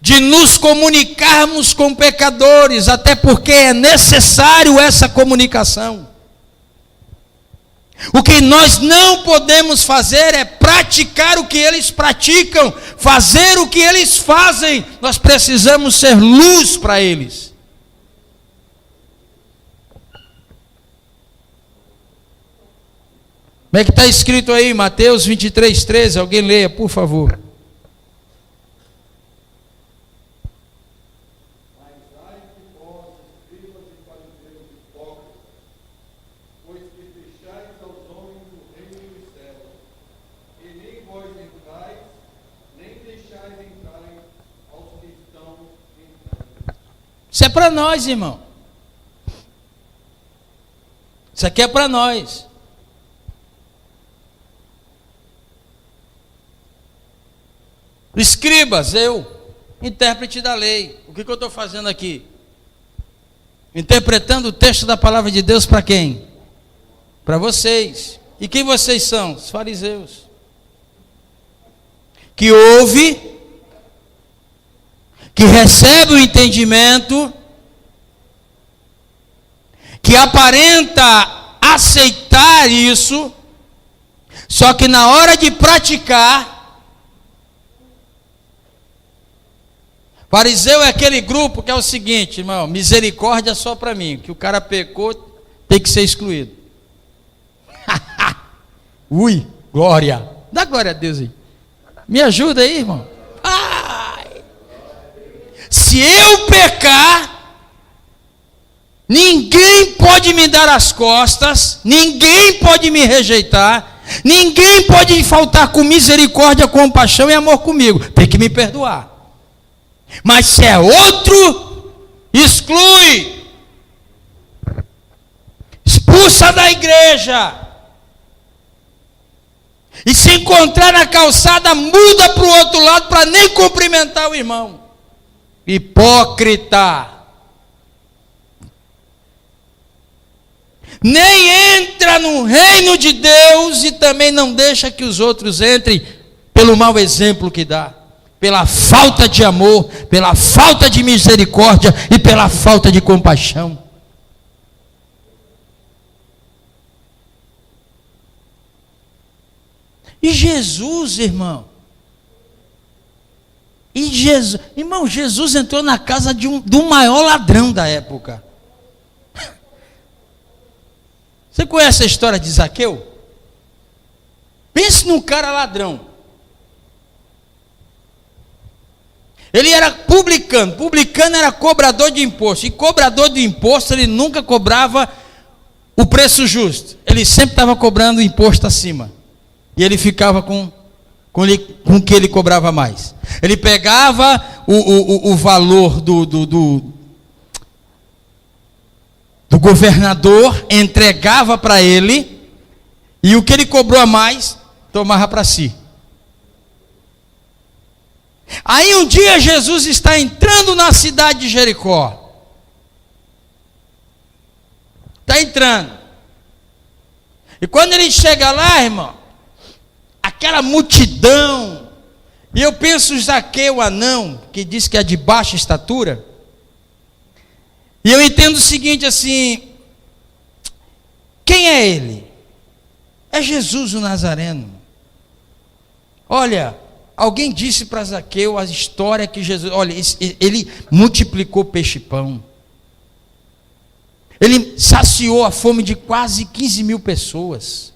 de nos comunicarmos com pecadores, até porque é necessário essa comunicação. O que nós não podemos fazer é praticar o que eles praticam, fazer o que eles fazem. Nós precisamos ser luz para eles. Como é que está escrito aí, Mateus 23, 13? Alguém leia, por favor. Isso é para nós, irmão. Isso aqui é para nós. Escribas, eu, intérprete da lei. O que eu estou fazendo aqui? Interpretando o texto da palavra de Deus para quem? Para vocês. E quem vocês são? Os fariseus. Que ouve, que recebe o entendimento, que aparenta aceitar isso, só que na hora de praticar, fariseu é aquele grupo que é o seguinte, irmão: misericórdia só para mim, que o cara pecou, tem que ser excluído. Ui, glória, dá glória a Deus aí, me ajuda aí, irmão. Se eu pecar, ninguém pode me dar as costas, ninguém pode me rejeitar, ninguém pode faltar com misericórdia, compaixão e amor comigo. Tem que me perdoar. Mas se é outro, exclui, expulsa da igreja. E se encontrar na calçada, muda para o outro lado para nem cumprimentar o irmão. Hipócrita. Nem entra no reino de Deus e também não deixa que os outros entrem pelo mau exemplo que dá, pela falta de amor, pela falta de misericórdia e pela falta de compaixão. E Jesus, irmão, Jesus entrou na casa do maior ladrão da época. Você conhece a história de Zaqueu? Pense num cara ladrão. Ele era publicano. Publicano era cobrador de imposto. E cobrador de imposto, ele nunca cobrava o preço justo. Ele sempre estava cobrando imposto acima. E ele ficava com o que ele cobrava mais. Ele pegava o valor do governador, entregava para ele, e o que ele cobrou a mais, tomava para si. Aí um dia Jesus está entrando na cidade de Jericó. Está entrando. E quando ele chega lá, irmão, aquela multidão, e eu penso Zaqueu, anão, que diz que é de baixa estatura, e eu entendo o seguinte assim, quem é ele? É Jesus o Nazareno. Olha, alguém disse para Zaqueu a história que Jesus, olha, ele multiplicou peixe e pão, ele saciou a fome de quase 15 mil pessoas,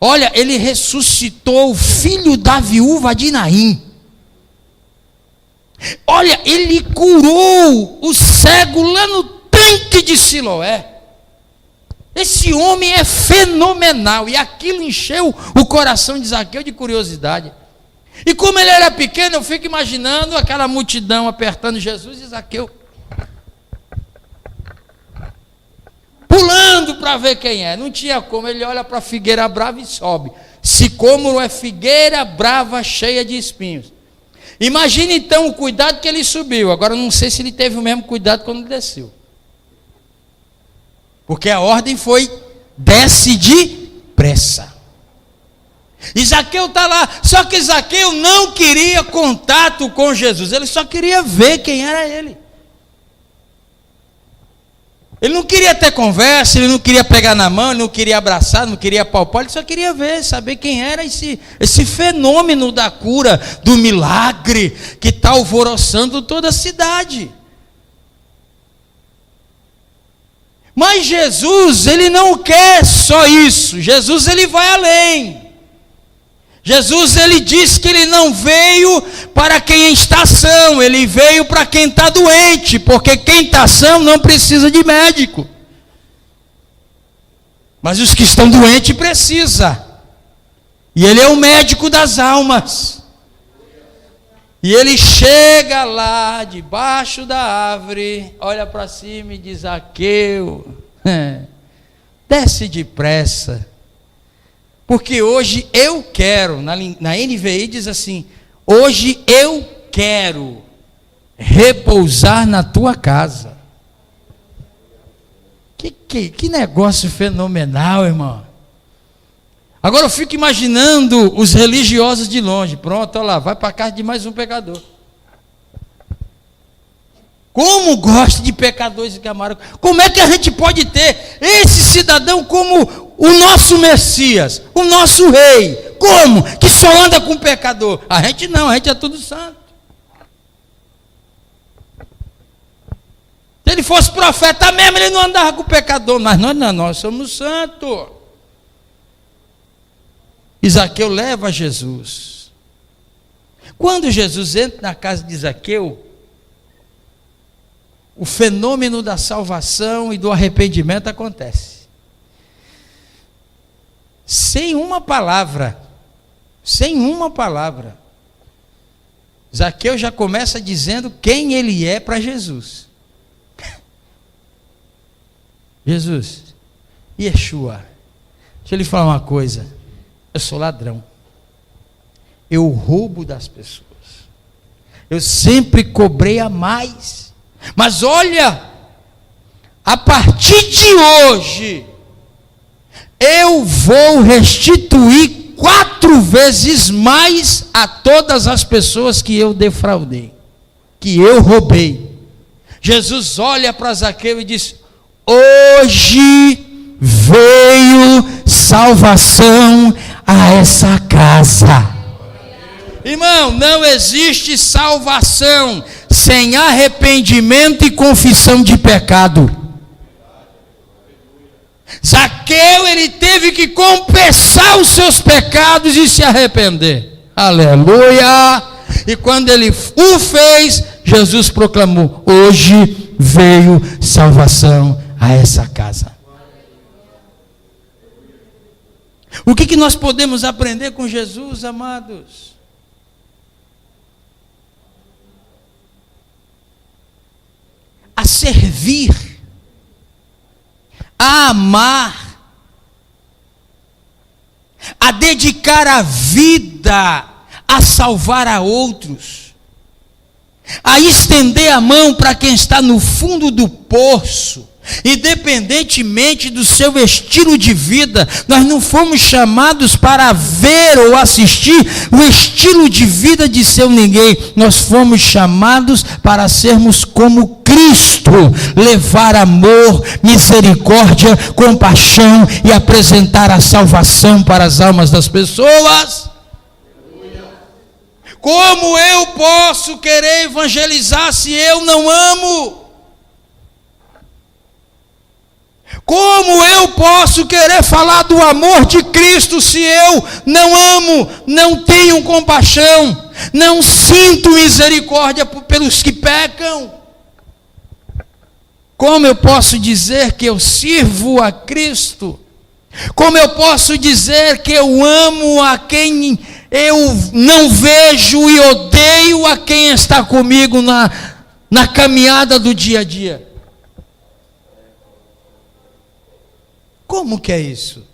olha, ele ressuscitou o filho da viúva de Naim, olha, ele curou o cego lá no tanque de Siloé. Esse homem é fenomenal. E aquilo encheu o coração de Zaqueu de curiosidade. E como ele era pequeno, eu fico imaginando aquela multidão apertando Jesus e Zaqueu pulando para ver quem é. Não tinha como, ele olha para a figueira brava e sobe. Sicômoro é figueira brava cheia de espinhos. Imagine então o cuidado que ele subiu. Agora eu não sei se ele teve o mesmo cuidado quando ele desceu. Porque a ordem foi, desce depressa. E Zaqueu está lá, só que Zaqueu não queria contato com Jesus, ele só queria ver quem era ele. Ele não queria ter conversa, ele não queria pegar na mão, ele não queria abraçar, não queria palpar, ele só queria ver, saber quem era esse fenômeno da cura, do milagre, que está alvoroçando toda a cidade. Mas Jesus, ele não quer só isso, Jesus ele vai além. Jesus ele diz que ele não veio para quem está são, ele veio para quem está doente, porque quem está são não precisa de médico. Mas os que estão doentes precisam. E ele é o médico das almas. E ele chega lá, debaixo da árvore, olha para cima e diz: Zaqueu, desce depressa, porque hoje eu quero, na NVI diz assim, hoje eu quero repousar na tua casa. Que negócio fenomenal, irmão. Agora eu fico imaginando os religiosos de longe. Pronto, olha lá, vai para a casa de mais um pecador. Como gosta de pecadores e camarotes. Como é que a gente pode ter esse cidadão como o nosso Messias, o nosso rei? Como? Que só anda com pecador. A gente não, a gente é tudo santo. Se ele fosse profeta mesmo, ele não andava com pecador. Mas nós somos santos. Zaqueu leva Jesus. Quando Jesus entra na casa de Zaqueu, o fenômeno da salvação e do arrependimento acontece. Sem uma palavra. Zaqueu já começa dizendo quem ele é para Jesus. Jesus, Yeshua, deixa eu lhe falar uma coisa. Eu sou ladrão. Eu roubo das pessoas. Eu sempre cobrei a mais. Mas olha, a partir de hoje, eu vou restituir 4 vezes mais a todas as pessoas que eu defraudei, que eu roubei. Jesus olha para Zaqueu e diz: hoje veio salvação a essa casa. Irmão, não existe salvação sem arrependimento e confissão de pecado. Zaqueu, ele teve que confessar os seus pecados e se arrepender. Aleluia! E quando ele o fez, Jesus proclamou: hoje veio salvação a essa casa. O que nós podemos aprender com Jesus, amados? A servir, a amar, a dedicar a vida a salvar a outros, a estender a mão para quem está no fundo do poço, independentemente do seu estilo de vida. Nós não fomos chamados para ver ou assistir o estilo de vida de seu ninguém. Nós fomos chamados para sermos como Cristo, levar amor, misericórdia, compaixão e apresentar a salvação para as almas das pessoas. Como eu posso querer evangelizar se eu não amo? Como eu posso querer falar do amor de Cristo se eu não amo, não tenho compaixão, não sinto misericórdia pelos que pecam? Como eu posso dizer que eu sirvo a Cristo? Como eu posso dizer que eu amo a quem eu não vejo e odeio a quem está comigo na caminhada do dia a dia? Como que é isso?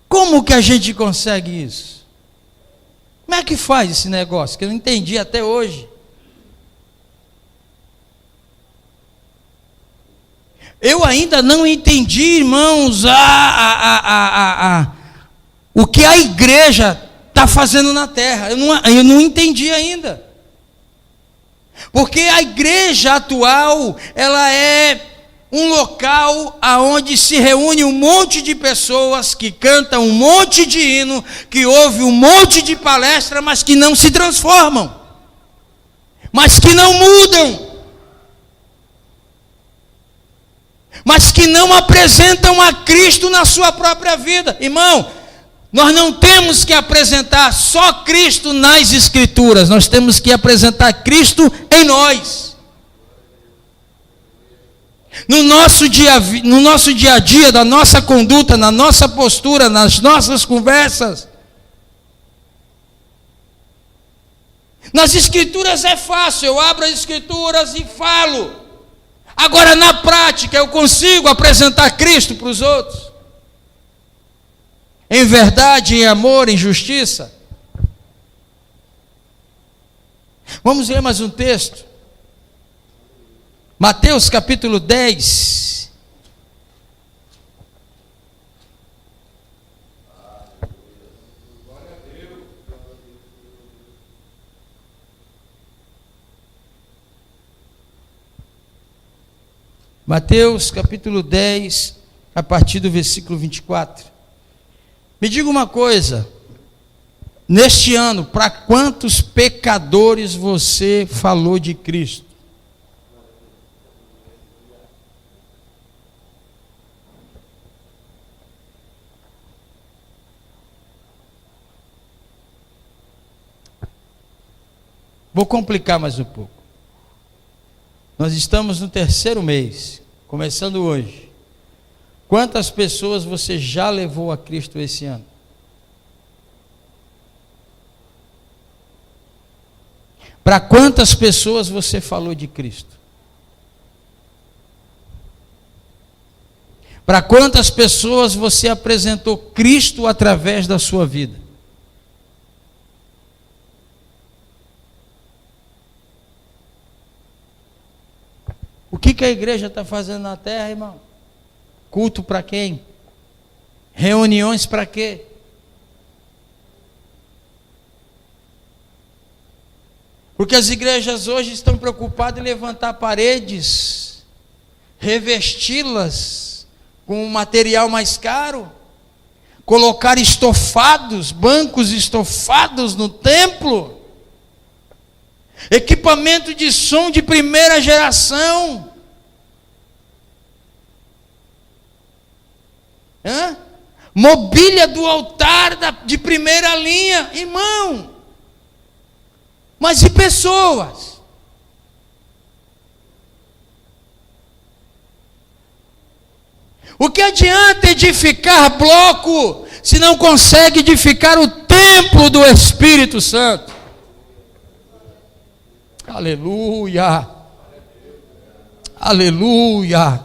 Como que a gente consegue isso? Como é que faz esse negócio? Que eu não entendi até hoje. Eu ainda não entendi, irmãos, o que a igreja está fazendo na terra. Eu não entendi ainda. Porque a igreja atual, ela é um local aonde se reúne um monte de pessoas que cantam um monte de hino, que ouvem um monte de palestra, mas que não se transformam, mas que não mudam, mas que não apresentam a Cristo na sua própria vida. Irmão, nós não temos que apresentar só Cristo nas Escrituras, nós temos que apresentar Cristo em nós. No nosso dia a dia, da nossa conduta, na nossa postura, nas nossas conversas. Nas Escrituras é fácil, eu abro as Escrituras e falo. Agora, na prática, eu consigo apresentar Cristo para os outros? Em verdade, em amor, em justiça? Vamos ler mais um texto. Mateus capítulo 10. Mateus capítulo 10, a partir do versículo 24. Me diga uma coisa, neste ano, para quantos pecadores você falou de Cristo? Vou complicar mais um pouco. Nós estamos no 3º mês, começando hoje. Quantas pessoas você já levou a Cristo esse ano? Para quantas pessoas você falou de Cristo? Para quantas pessoas você apresentou Cristo através da sua vida? O que a igreja está fazendo na terra, irmão? Culto para quem? Reuniões para quê? Porque as igrejas hoje estão preocupadas em levantar paredes, revesti-las com um material mais caro, colocar estofados, bancos estofados no templo, equipamento de som de primeira geração. Mobília do altar de primeira linha, irmão. Mas e pessoas? O que adianta edificar bloco se não consegue edificar o templo do Espírito Santo? Aleluia! Aleluia!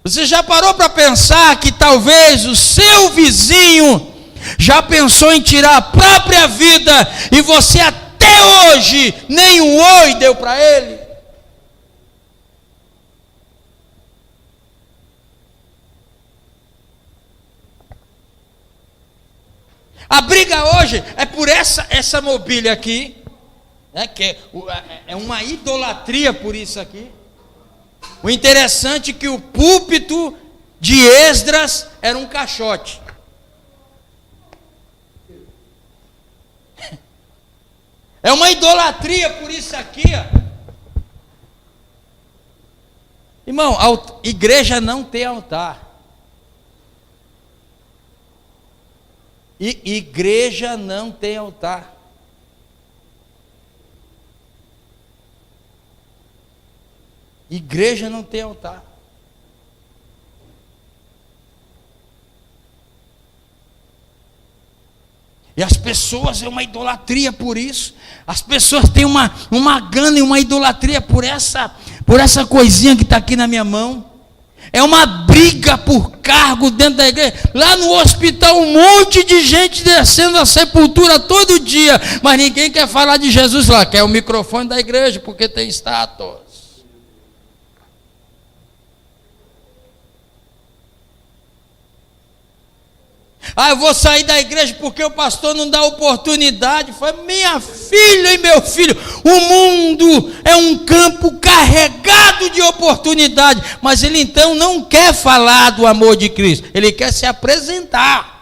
Você já parou para pensar que talvez o seu vizinho já pensou em tirar a própria vida e você até hoje nem um oi deu para ele? A briga hoje é por essa mobília aqui, que é uma idolatria por isso aqui. O interessante é que o púlpito de Esdras era um caixote. É uma idolatria por isso aqui, ó. Irmão, igreja não tem altar. Igreja não tem altar. Igreja não tem altar. E as pessoas, é uma idolatria por isso. As pessoas têm uma gana e uma idolatria por essa coisinha que está aqui na minha mão. É uma briga por cargo dentro da igreja. Lá no hospital, um monte de gente descendo a sepultura todo dia, mas ninguém quer falar de Jesus lá. Quer o microfone da igreja, porque tem estátuas. Eu vou sair da igreja porque o pastor não dá oportunidade. Foi minha filha e meu filho. O mundo é um campo carregado de oportunidade. Mas ele então não quer falar do amor de Cristo. Ele quer se apresentar.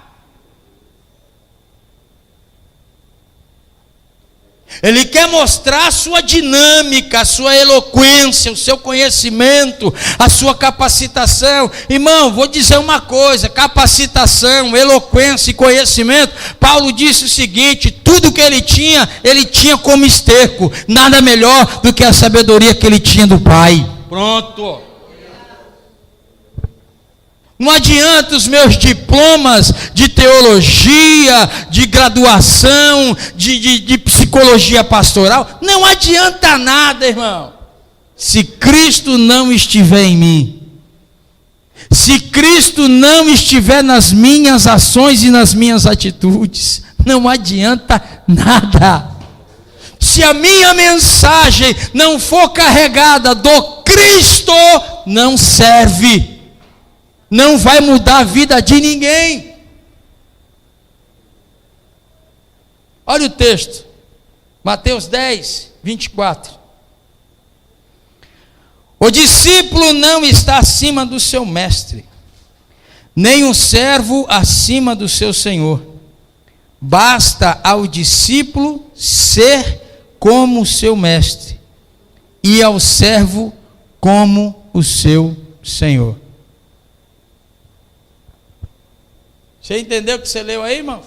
Ele quer mostrar a sua dinâmica, a sua eloquência, o seu conhecimento, a sua capacitação. Irmão, vou dizer uma coisa: capacitação, eloquência e conhecimento. Paulo disse o seguinte: tudo que ele tinha como esterco. Nada melhor do que a sabedoria que ele tinha do Pai. Pronto. Não adianta os meus diplomas de teologia, de graduação, de psicologia pastoral. Não adianta nada, irmão. Se Cristo não estiver em mim. Se Cristo não estiver nas minhas ações e nas minhas atitudes. Não adianta nada. Se a minha mensagem não for carregada do Cristo, não serve. Não vai mudar a vida de ninguém. Olha o texto, Mateus 10, 24. O discípulo não está acima do seu mestre, nem o servo acima do seu senhor. Basta ao discípulo ser como o seu mestre, e ao servo como o seu senhor. Você entendeu o que você leu aí, irmão?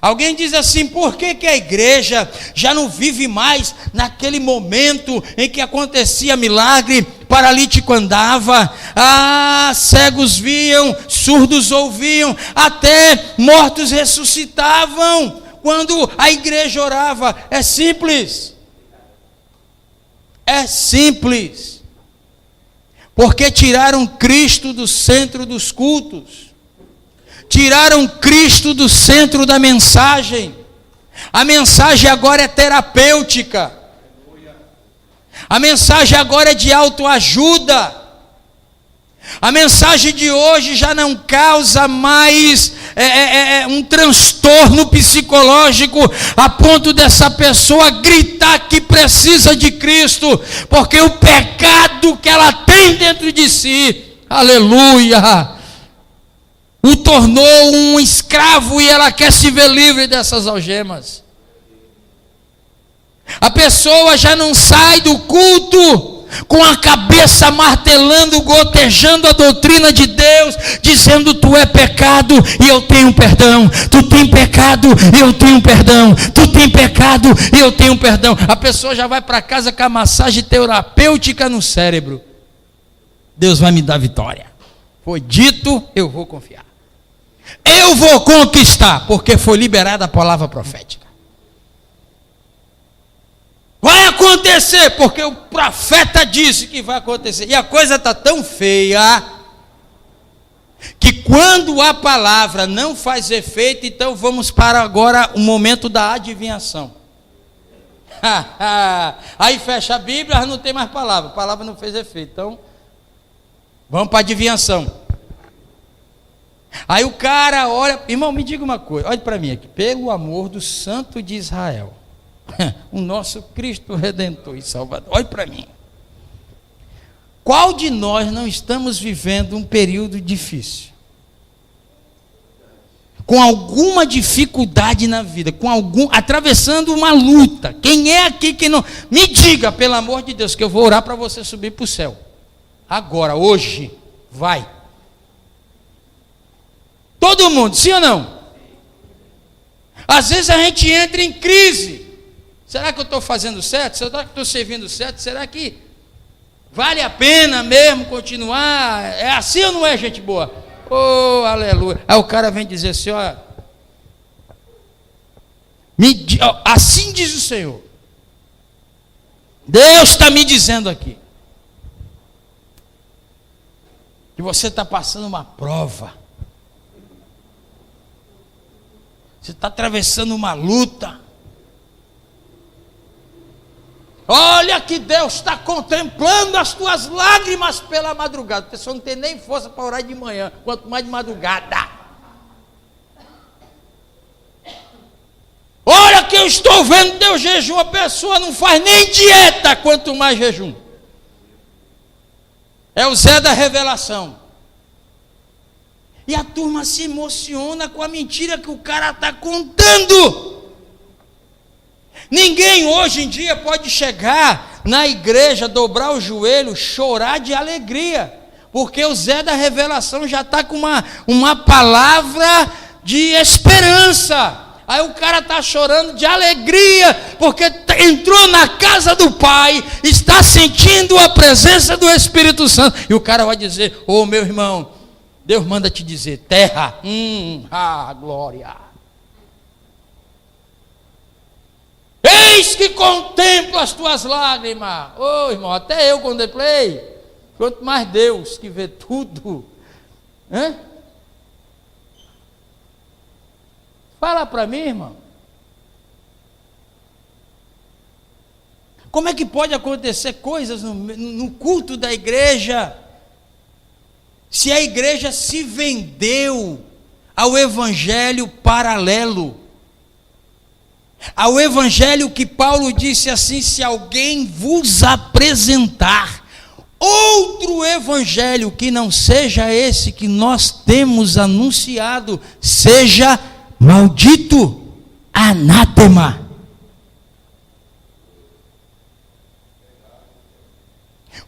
Alguém diz assim: por que a igreja já não vive mais naquele momento em que acontecia milagre, paralítico andava, cegos viam, surdos ouviam, até mortos ressuscitavam, quando a igreja orava? É simples. É simples. Porque tiraram Cristo do centro dos cultos. Tiraram Cristo do centro da mensagem. A mensagem agora é terapêutica. A mensagem agora é de autoajuda. A mensagem de hoje já não causa mais um transtorno psicológico a ponto dessa pessoa gritar que precisa de Cristo, porque o pecado que ela tem dentro de si, aleluia, o tornou um escravo e ela quer se ver livre dessas algemas. A pessoa já não sai do culto com a cabeça martelando, gotejando a doutrina de Deus, dizendo: tu é pecado e eu tenho perdão, tu tem pecado e eu tenho perdão, tu tem pecado e eu tenho perdão. A pessoa já vai para casa com a massagem terapêutica no cérebro. Deus vai me dar vitória. Foi dito, eu vou confiar. Eu vou conquistar, porque foi liberada a palavra profética. Vai acontecer, porque o profeta disse que vai acontecer. E a coisa está tão feia, que quando a palavra não faz efeito, então vamos para agora o momento da adivinhação. Aí fecha a Bíblia, não tem mais palavra. A palavra não fez efeito. Então, vamos para a adivinhação. Aí o cara olha, irmão, me diga uma coisa, olhe para mim aqui, pelo amor do Santo de Israel, o nosso Cristo Redentor e Salvador, olhe para mim. Qual de nós não estamos vivendo um período difícil? Com alguma dificuldade na vida, atravessando uma luta. Quem é aqui que não... Me diga, pelo amor de Deus, que eu vou orar para você subir para o céu. Agora, hoje, vai. Todo mundo, sim ou não? Às vezes a gente entra em crise. Será que eu estou fazendo certo? Será que eu estou servindo certo? Será que vale a pena mesmo continuar? É assim ou não é, gente boa? Oh, aleluia. Aí o cara vem dizer assim, ó, assim diz o Senhor. Deus está me dizendo aqui que você está passando uma prova. Você está atravessando uma luta. Olha que Deus está contemplando as tuas lágrimas pela madrugada. A pessoa não tem nem força para orar de manhã, quanto mais de madrugada. Olha que eu estou vendo teu jejum. A pessoa não faz nem dieta, quanto mais jejum. É o Zé da revelação. E a turma se emociona com a mentira que o cara está contando. Ninguém hoje em dia pode chegar na igreja, dobrar o joelho, chorar de alegria, porque o Zé da revelação já está com uma palavra de esperança. Aí o cara está chorando de alegria, porque entrou na casa do Pai, está sentindo a presença do Espírito Santo. E o cara vai dizer: ô meu irmão, Deus manda te dizer, terra, glória. Eis que contemplo as tuas lágrimas. Ô irmão, até eu contemplei. Quanto mais Deus que vê tudo. Fala para mim, irmão. Como é que pode acontecer coisas no culto da igreja, se a igreja se vendeu ao evangelho paralelo? Ao evangelho que Paulo disse assim: se alguém vos apresentar outro evangelho que não seja esse que nós temos anunciado, seja maldito, anátema.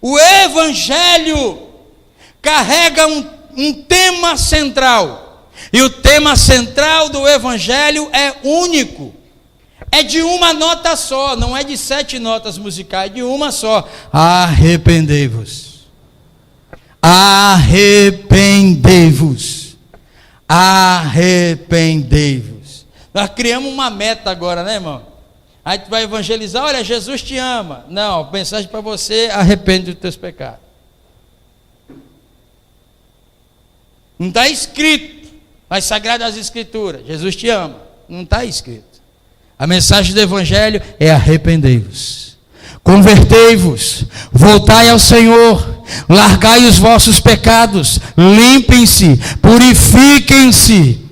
O evangelho carrega um tema central, e o tema central do evangelho é único. É de uma nota só, não é de 7 notas musicais, é de uma só. Arrependei-vos. Arrependei-vos. Arrependei-vos. Nós criamos uma meta agora, né, irmão? Aí tu vai evangelizar, olha, Jesus te ama. Não, a mensagem para você, arrepende dos teus pecados. Não está escrito nas Sagradas Escrituras, Jesus te ama. Não está escrito. A mensagem do Evangelho é arrependei-vos, convertei-vos, voltai ao Senhor, largai os vossos pecados, limpem-se, purifiquem-se,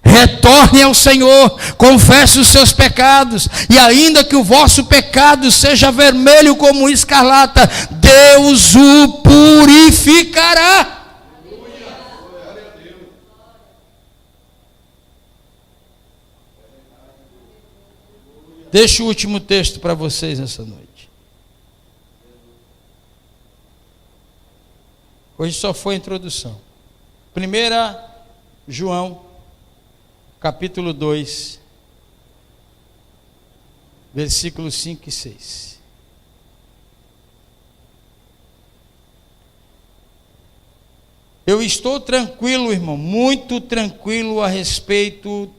retornem ao Senhor, confessem os seus pecados, e ainda que o vosso pecado seja vermelho como escarlata, Deus o purificará. Deixa o último texto para vocês nessa noite. Hoje só foi a introdução. 1 João, capítulo 2, versículos 5 e 6. Eu estou tranquilo, irmão, muito tranquilo a respeito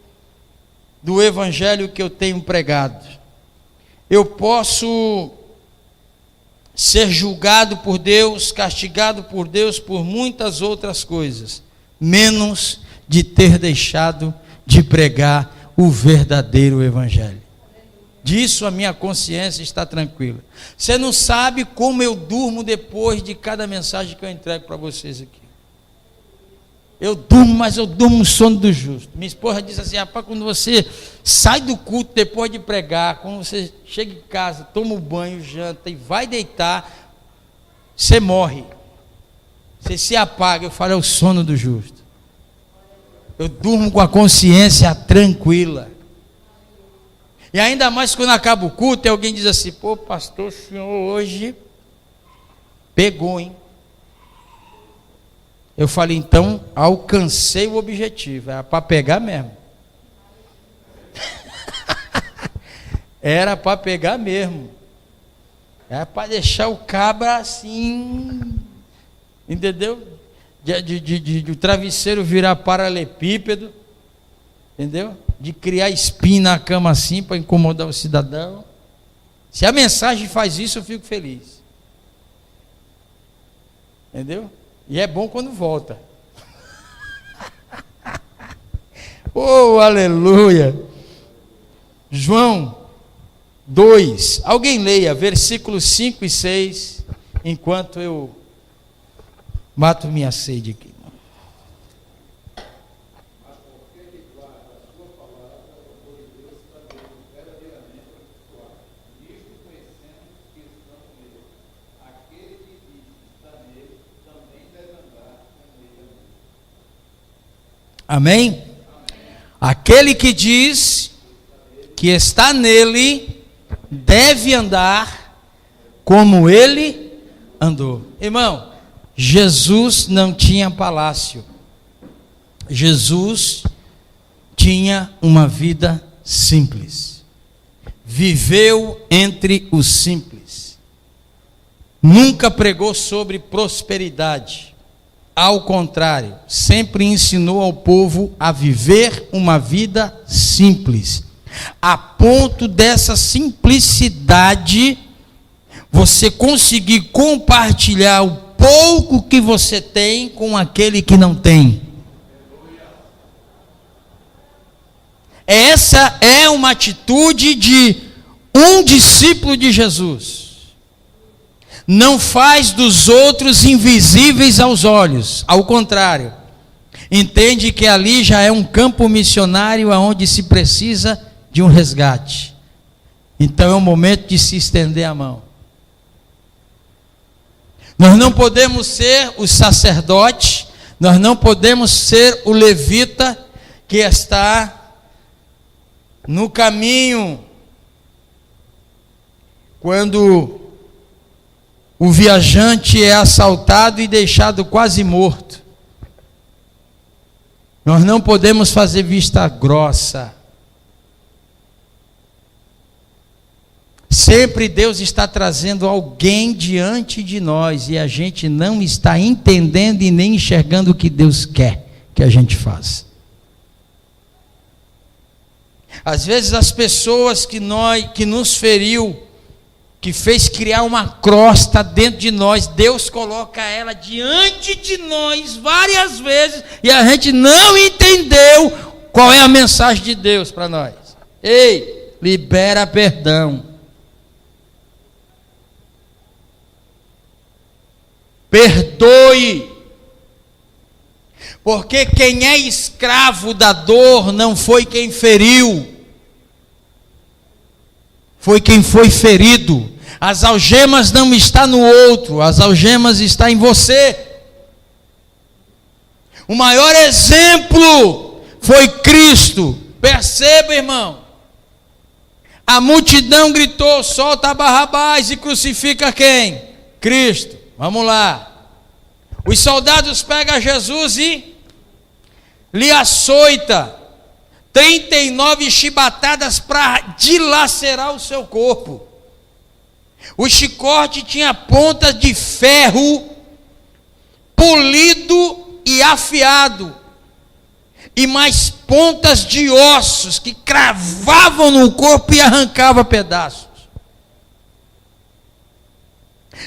do evangelho que eu tenho pregado. Eu posso ser julgado por Deus, castigado por Deus por muitas outras coisas, menos de ter deixado de pregar o verdadeiro evangelho. Disso a minha consciência está tranquila. Você não sabe como eu durmo depois de cada mensagem que eu entrego para vocês aqui. Eu durmo, mas eu durmo no sono do justo. Minha esposa diz assim, rapaz, quando você sai do culto depois de pregar, quando você chega em casa, toma um banho, janta e vai deitar, você morre. Você se apaga. Eu falo, é o sono do justo. Eu durmo com a consciência tranquila. E ainda mais quando acaba o culto, e alguém diz assim, pô, pastor, o senhor hoje pegou, hein? Eu falei, então, alcancei o objetivo. Era para pegar mesmo. Era para pegar mesmo. Era para deixar o cabra assim, entendeu? De o travesseiro virar paralelepípedo, entendeu? De criar espinho na cama assim, para incomodar o cidadão. Se a mensagem faz isso, eu fico feliz. Entendeu? E é bom quando volta. Oh, aleluia. João 2. Alguém leia versículos 5 e 6, enquanto eu mato minha sede aqui. Amém? Aquele que diz que está nele deve andar como ele andou. Irmão, Jesus não tinha palácio. Jesus tinha uma vida simples. Viveu entre os simples. Nunca pregou sobre prosperidade. Ao contrário, sempre ensinou ao povo a viver uma vida simples. A ponto dessa simplicidade, você conseguir compartilhar o pouco que você tem com aquele que não tem. Essa é uma atitude de um discípulo de Jesus. Não faz dos outros invisíveis aos olhos, ao contrário, entende que ali já é um campo missionário onde se precisa de um resgate. Então é o momento de se estender a mão. Nós não podemos ser o sacerdote, nós não podemos ser o levita que está no caminho quando o viajante é assaltado e deixado quase morto. Nós não podemos fazer vista grossa. Sempre Deus está trazendo alguém diante de nós e a gente não está entendendo e nem enxergando o que Deus quer que a gente faça. Às vezes as pessoas que nos feriu, que fez criar uma crosta dentro de nós, Deus coloca ela diante de nós várias vezes e a gente não entendeu qual é a mensagem de Deus para nós. Ei, libera perdão. Perdoe. Porque quem é escravo da dor não foi quem feriu, foi quem foi ferido. As algemas não estão no outro, as algemas estão em você. O maior exemplo foi Cristo. Perceba, irmão. A multidão gritou: solta Barrabás e crucifica quem? Cristo. Vamos lá. Os soldados pegam Jesus e lhe açoita 39 chibatadas para dilacerar o seu corpo. O chicote tinha pontas de ferro polido e afiado, e mais pontas de ossos que cravavam no corpo e arrancavam pedaços.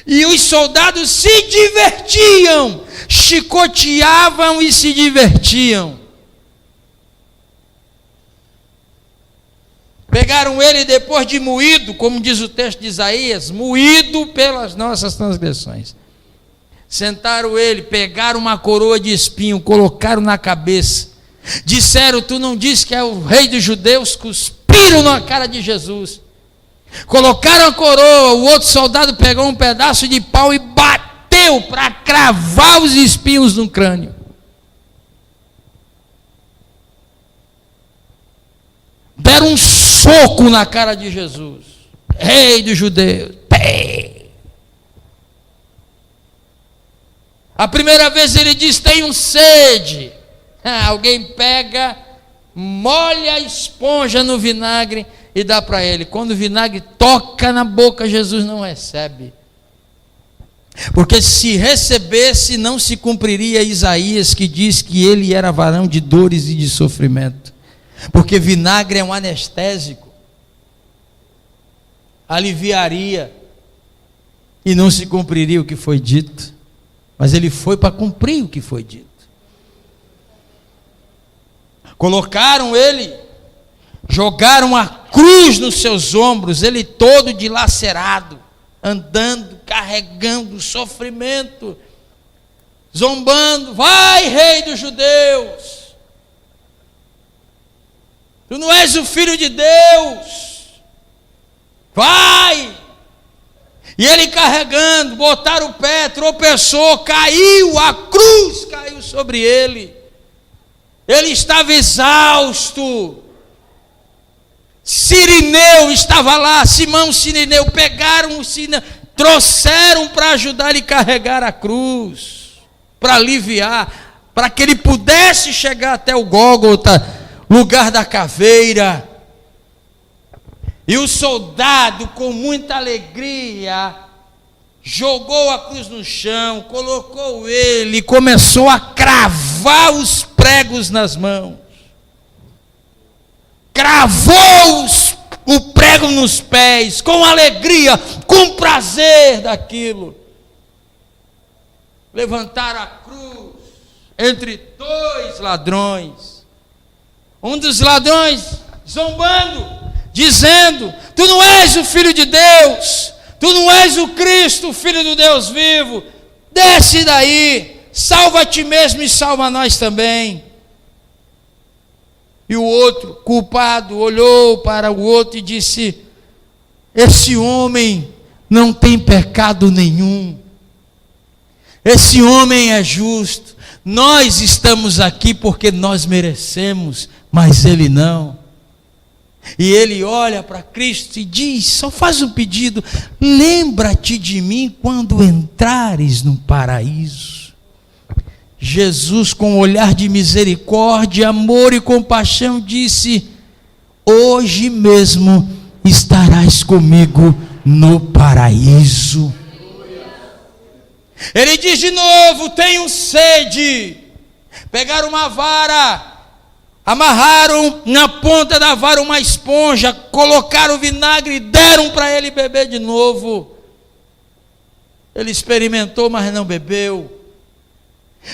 E os soldados se divertiam, chicoteavam e se divertiam. Pegaram ele depois de moído, como diz o texto de Isaías, moído pelas nossas transgressões. Sentaram ele, pegaram uma coroa de espinho, colocaram na cabeça. Disseram: tu não disse que é o rei dos judeus? Cuspiram na cara de Jesus. Colocaram a coroa, o outro soldado pegou um pedaço de pau e bateu para cravar os espinhos no crânio. Deram um soco na cara de Jesus. Rei dos judeus. Pé. A primeira vez ele diz: tenho sede. Alguém pega, molha a esponja no vinagre e dá para ele. Quando o vinagre toca na boca, Jesus não recebe. Porque se recebesse, não se cumpriria Isaías, que diz que ele era varão de dores e de sofrimento. Porque vinagre é um anestésico. Aliviaria. E não se cumpriria o que foi dito. Mas ele foi para cumprir o que foi dito. Colocaram ele, jogaram a cruz nos seus ombros, ele todo dilacerado, andando, carregando sofrimento, zombando: vai, rei dos judeus, tu não és o filho de Deus, vai. E ele carregando, botaram o pé, tropeçou, caiu, a cruz caiu sobre ele. Ele estava exausto. Cirineu estava lá, Simão Cirineu, pegaram o Cirineu, trouxeram para ajudar ele a carregar a cruz, para aliviar, para que ele pudesse chegar até o Gólgota, lugar da caveira. E o soldado, com muita alegria, jogou a cruz no chão, colocou ele, começou a cravar os pregos nas mãos. Cravou o prego nos pés, com alegria, com prazer daquilo. Levantaram a cruz entre dois ladrões. Um dos ladrões zombando, dizendo: tu não és o Filho de Deus, tu não és o Cristo, o Filho do Deus vivo, desce daí, salva a ti mesmo e salva nós também. E o outro, culpado, olhou para o outro e disse: esse homem não tem pecado nenhum, esse homem é justo, nós estamos aqui porque nós merecemos, mas ele não. E ele olha para Cristo e diz, só faz um pedido: lembra-te de mim quando entrares no paraíso. Jesus, com um olhar de misericórdia, amor e compaixão, disse: hoje mesmo estarás comigo no paraíso. Ele diz de novo: tenho sede. Pegaram uma vara, amarraram na ponta da vara uma esponja, colocaram vinagre e deram para ele beber de novo. Ele experimentou, mas não bebeu.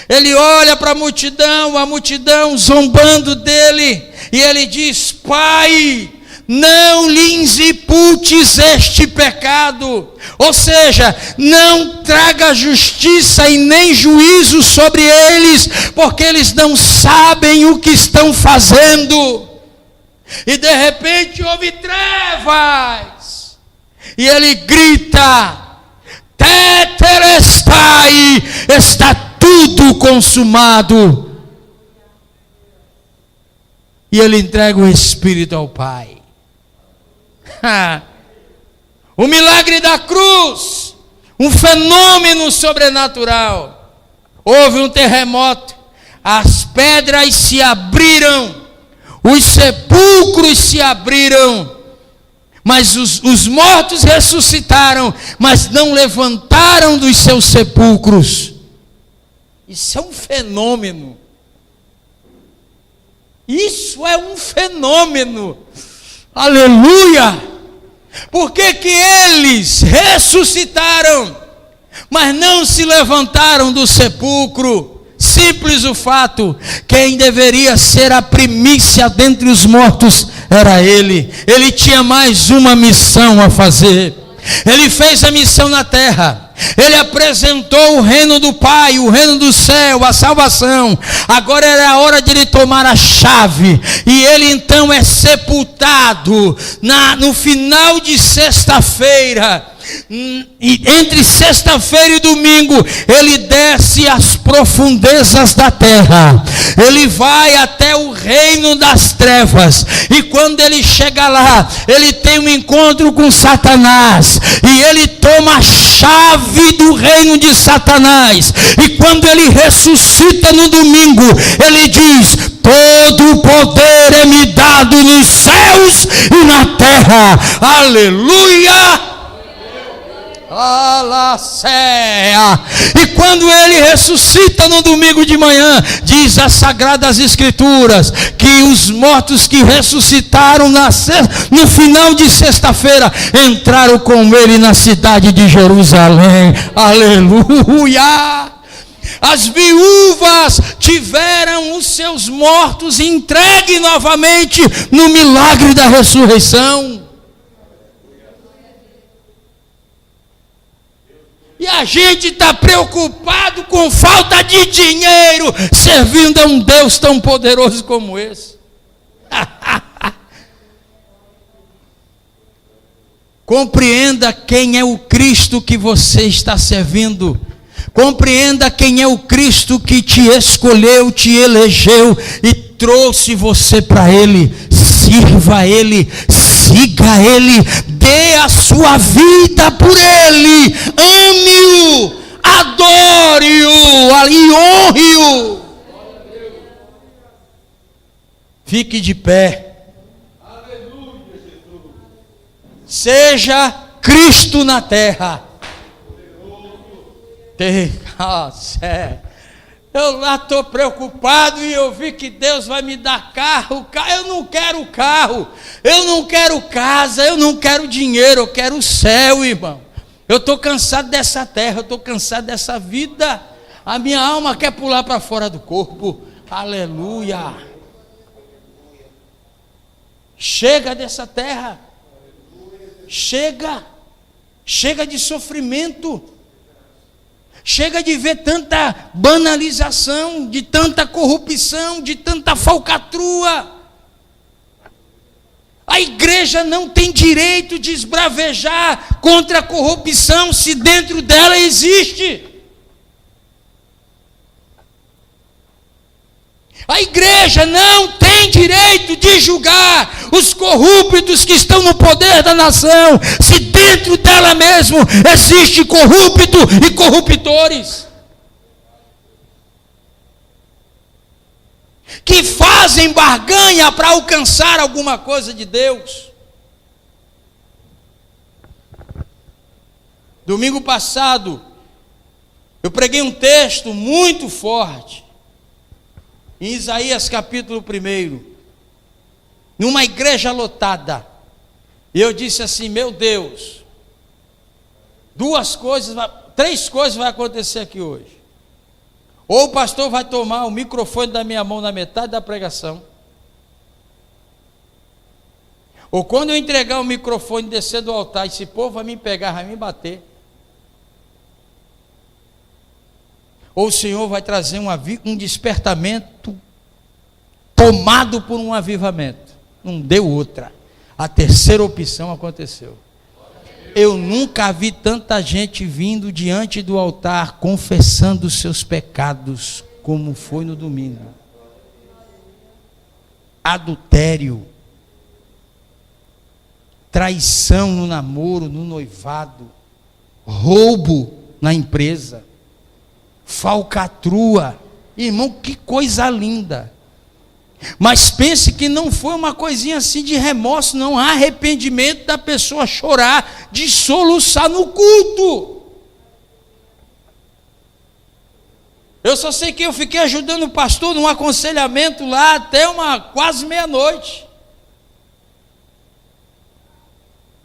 Ele olha para a multidão zombando dele, e ele diz: Pai, não lhes imputes este pecado. Ou seja, não traga justiça e nem juízo sobre eles, porque eles não sabem o que estão fazendo. E de repente houve trevas, e ele grita: Tetelestai, está tudo consumado. E ele entrega o Espírito ao Pai. O milagre da cruz, um fenômeno sobrenatural. Houve um terremoto, as pedras se abriram, os sepulcros se abriram, mas os mortos ressuscitaram, mas não levantaram dos seus sepulcros. Isso é um fenômeno. Isso é um fenômeno. Aleluia! Por que que eles ressuscitaram, mas não se levantaram do sepulcro? Simples o fato, quem deveria ser a primícia dentre os mortos era ele. Ele tinha mais uma missão a fazer. Ele fez a missão na terra. Ele apresentou o reino do Pai, o reino do céu, a salvação. Agora era a hora de ele tomar a chave. E ele então é sepultado no final de sexta-feira. Entre sexta-feira e domingo, ele desce às profundezas da terra. Ele vai até o reino das trevas. E quando ele chega lá, ele tem um encontro com Satanás. E ele toma a chave do reino de Satanás. E quando ele ressuscita no domingo, ele diz: todo o poder é me dado nos céus e na terra. Aleluia! Alacéia. E quando ele ressuscita no domingo de manhã, diz as Sagradas Escrituras que os mortos que ressuscitaram no final de sexta-feira entraram com ele na cidade de Jerusalém. Aleluia! As viúvas tiveram os seus mortos entregues novamente no milagre da ressurreição. E a gente está preocupado com falta de dinheiro, servindo a um Deus tão poderoso como esse. Compreenda quem é o Cristo que você está servindo. Compreenda quem é o Cristo que te escolheu, te elegeu e trouxe você para Ele. Sirva a Ele, siga Ele, dê a sua vida por Ele, ame-o, adore-o e honre-o. Fique de pé. Seja Cristo na terra. Eu lá estou preocupado e eu vi que Deus vai me dar carro. Eu não quero carro, eu não quero casa, eu não quero dinheiro, eu quero o céu, irmão. Eu estou cansado dessa terra, eu estou cansado dessa vida. A minha alma quer pular para fora do corpo. Aleluia. Chega dessa terra. Chega de sofrimento. Chega de ver tanta banalização, de tanta corrupção, de tanta falcatrua. A igreja não tem direito de esbravejar contra a corrupção se dentro dela existe. A igreja não tem direito de julgar os corruptos que estão no poder da nação, se dentro dela mesmo existe corrupto e corruptores, que fazem barganha para alcançar alguma coisa de Deus. Domingo passado, eu preguei um texto muito forte. em Isaías capítulo 1, numa igreja lotada, e eu disse assim: meu Deus, três coisas vai acontecer aqui hoje. Ou o pastor vai tomar o microfone da minha mão na metade da pregação, ou quando eu entregar o microfone, descer do altar, esse povo vai me pegar, vai me bater. Ou o Senhor vai trazer um despertamento tomado por um avivamento. Não deu outra. A terceira opção aconteceu. Eu nunca vi tanta gente vindo diante do altar confessando os seus pecados como foi no domingo. Adultério, traição no namoro, no noivado, roubo na empresa, falcatrua. Irmão, que coisa linda. Mas pense que não foi uma coisinha assim de remorso, não. Há arrependimento da pessoa chorar, de soluçar no culto. Eu só sei que eu fiquei ajudando o pastor num aconselhamento lá até quase meia-noite.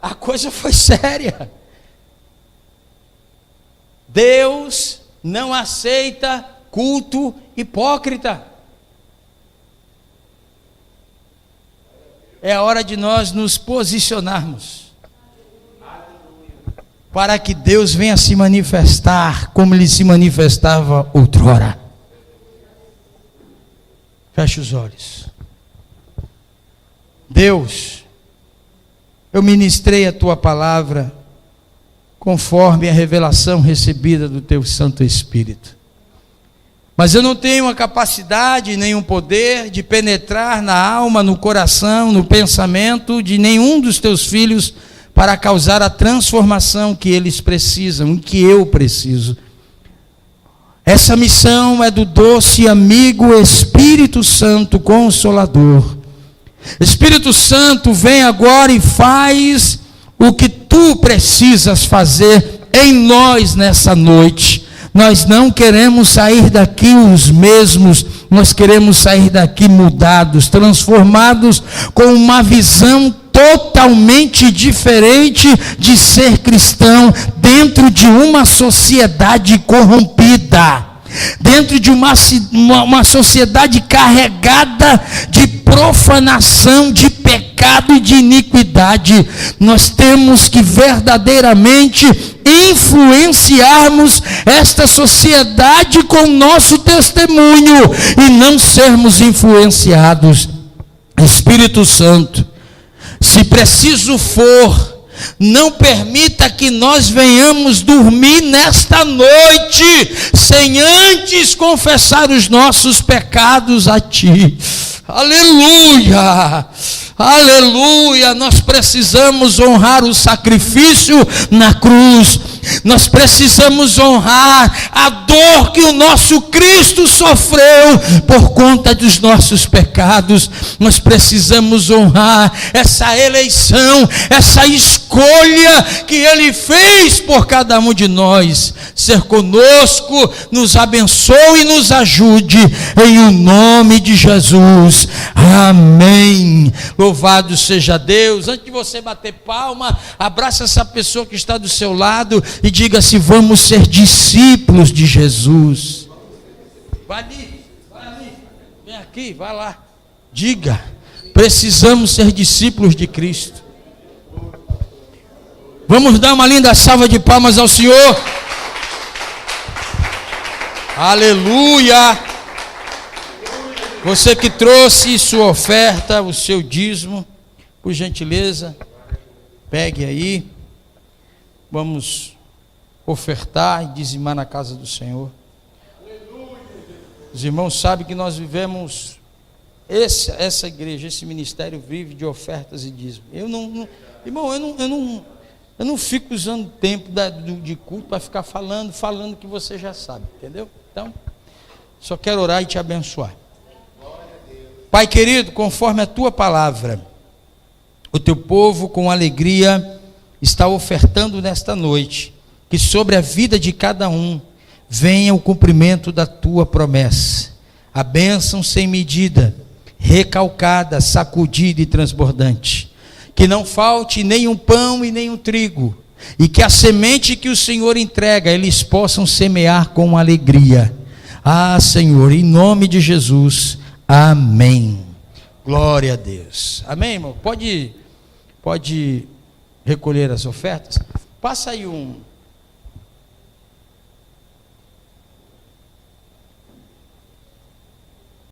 A coisa foi séria. Deus não aceita culto hipócrita. É a hora de nós nos posicionarmos para que Deus venha se manifestar como Ele se manifestava outrora. Feche os olhos. Deus, eu ministrei a Tua palavra conforme a revelação recebida do Teu Santo Espírito. Mas eu não tenho a capacidade, nem o poder de penetrar na alma, no coração, no pensamento de nenhum dos Teus filhos para causar a transformação que eles precisam, que eu preciso. Essa missão é do doce amigo Espírito Santo Consolador. Espírito Santo, vem agora e faz o que Tu precisas fazer em nós nessa noite. Nós não queremos sair daqui os mesmos, nós queremos sair daqui mudados, transformados, com uma visão totalmente diferente de ser cristão dentro de uma sociedade corrompida, dentro de uma sociedade carregada de profanação, de pecado e de iniquidade. Nós temos que verdadeiramente influenciarmos esta sociedade com nosso testemunho e não sermos influenciados. Espírito Santo, se preciso for, não permita que nós venhamos dormir nesta noite sem antes confessar os nossos pecados a Ti. Aleluia! Aleluia! Nós precisamos honrar o sacrifício na cruz. Nós precisamos honrar a dor que o nosso Cristo sofreu por conta dos nossos pecados. Nós precisamos honrar essa eleição, essa escolha que Ele fez por cada um de nós. Ser conosco, nos abençoe e nos ajude, em o nome de Jesus. Amém. Louvado seja Deus. Antes de você bater palma, abraça essa pessoa que está do seu lado e diga-se: vamos ser discípulos de Jesus. Vai ali, vem aqui, vai lá. Diga: precisamos ser discípulos de Cristo. Vamos dar uma linda salva de palmas ao Senhor. Aleluia. Você que trouxe sua oferta, o seu dízimo, por gentileza, pegue aí. Vamos ofertar e dizimar na casa do Senhor. Os irmãos sabem que nós vivemos, essa igreja, esse ministério vive de ofertas e dízimos. Eu não fico usando tempo de culto para ficar falando que você já sabe, entendeu? Então, só quero orar e te abençoar. Pai querido, conforme a Tua palavra, o Teu povo com alegria está ofertando nesta noite, que sobre a vida de cada um venha o cumprimento da Tua promessa. a bênção sem medida, recalcada, sacudida e transbordante. Que não falte nem um pão e nem um trigo, e que a semente que o Senhor entrega, eles possam semear com alegria. Ah, Senhor, em nome de Jesus, amém. Glória a Deus. Amém, irmão? Pode recolher as ofertas? Passa aí um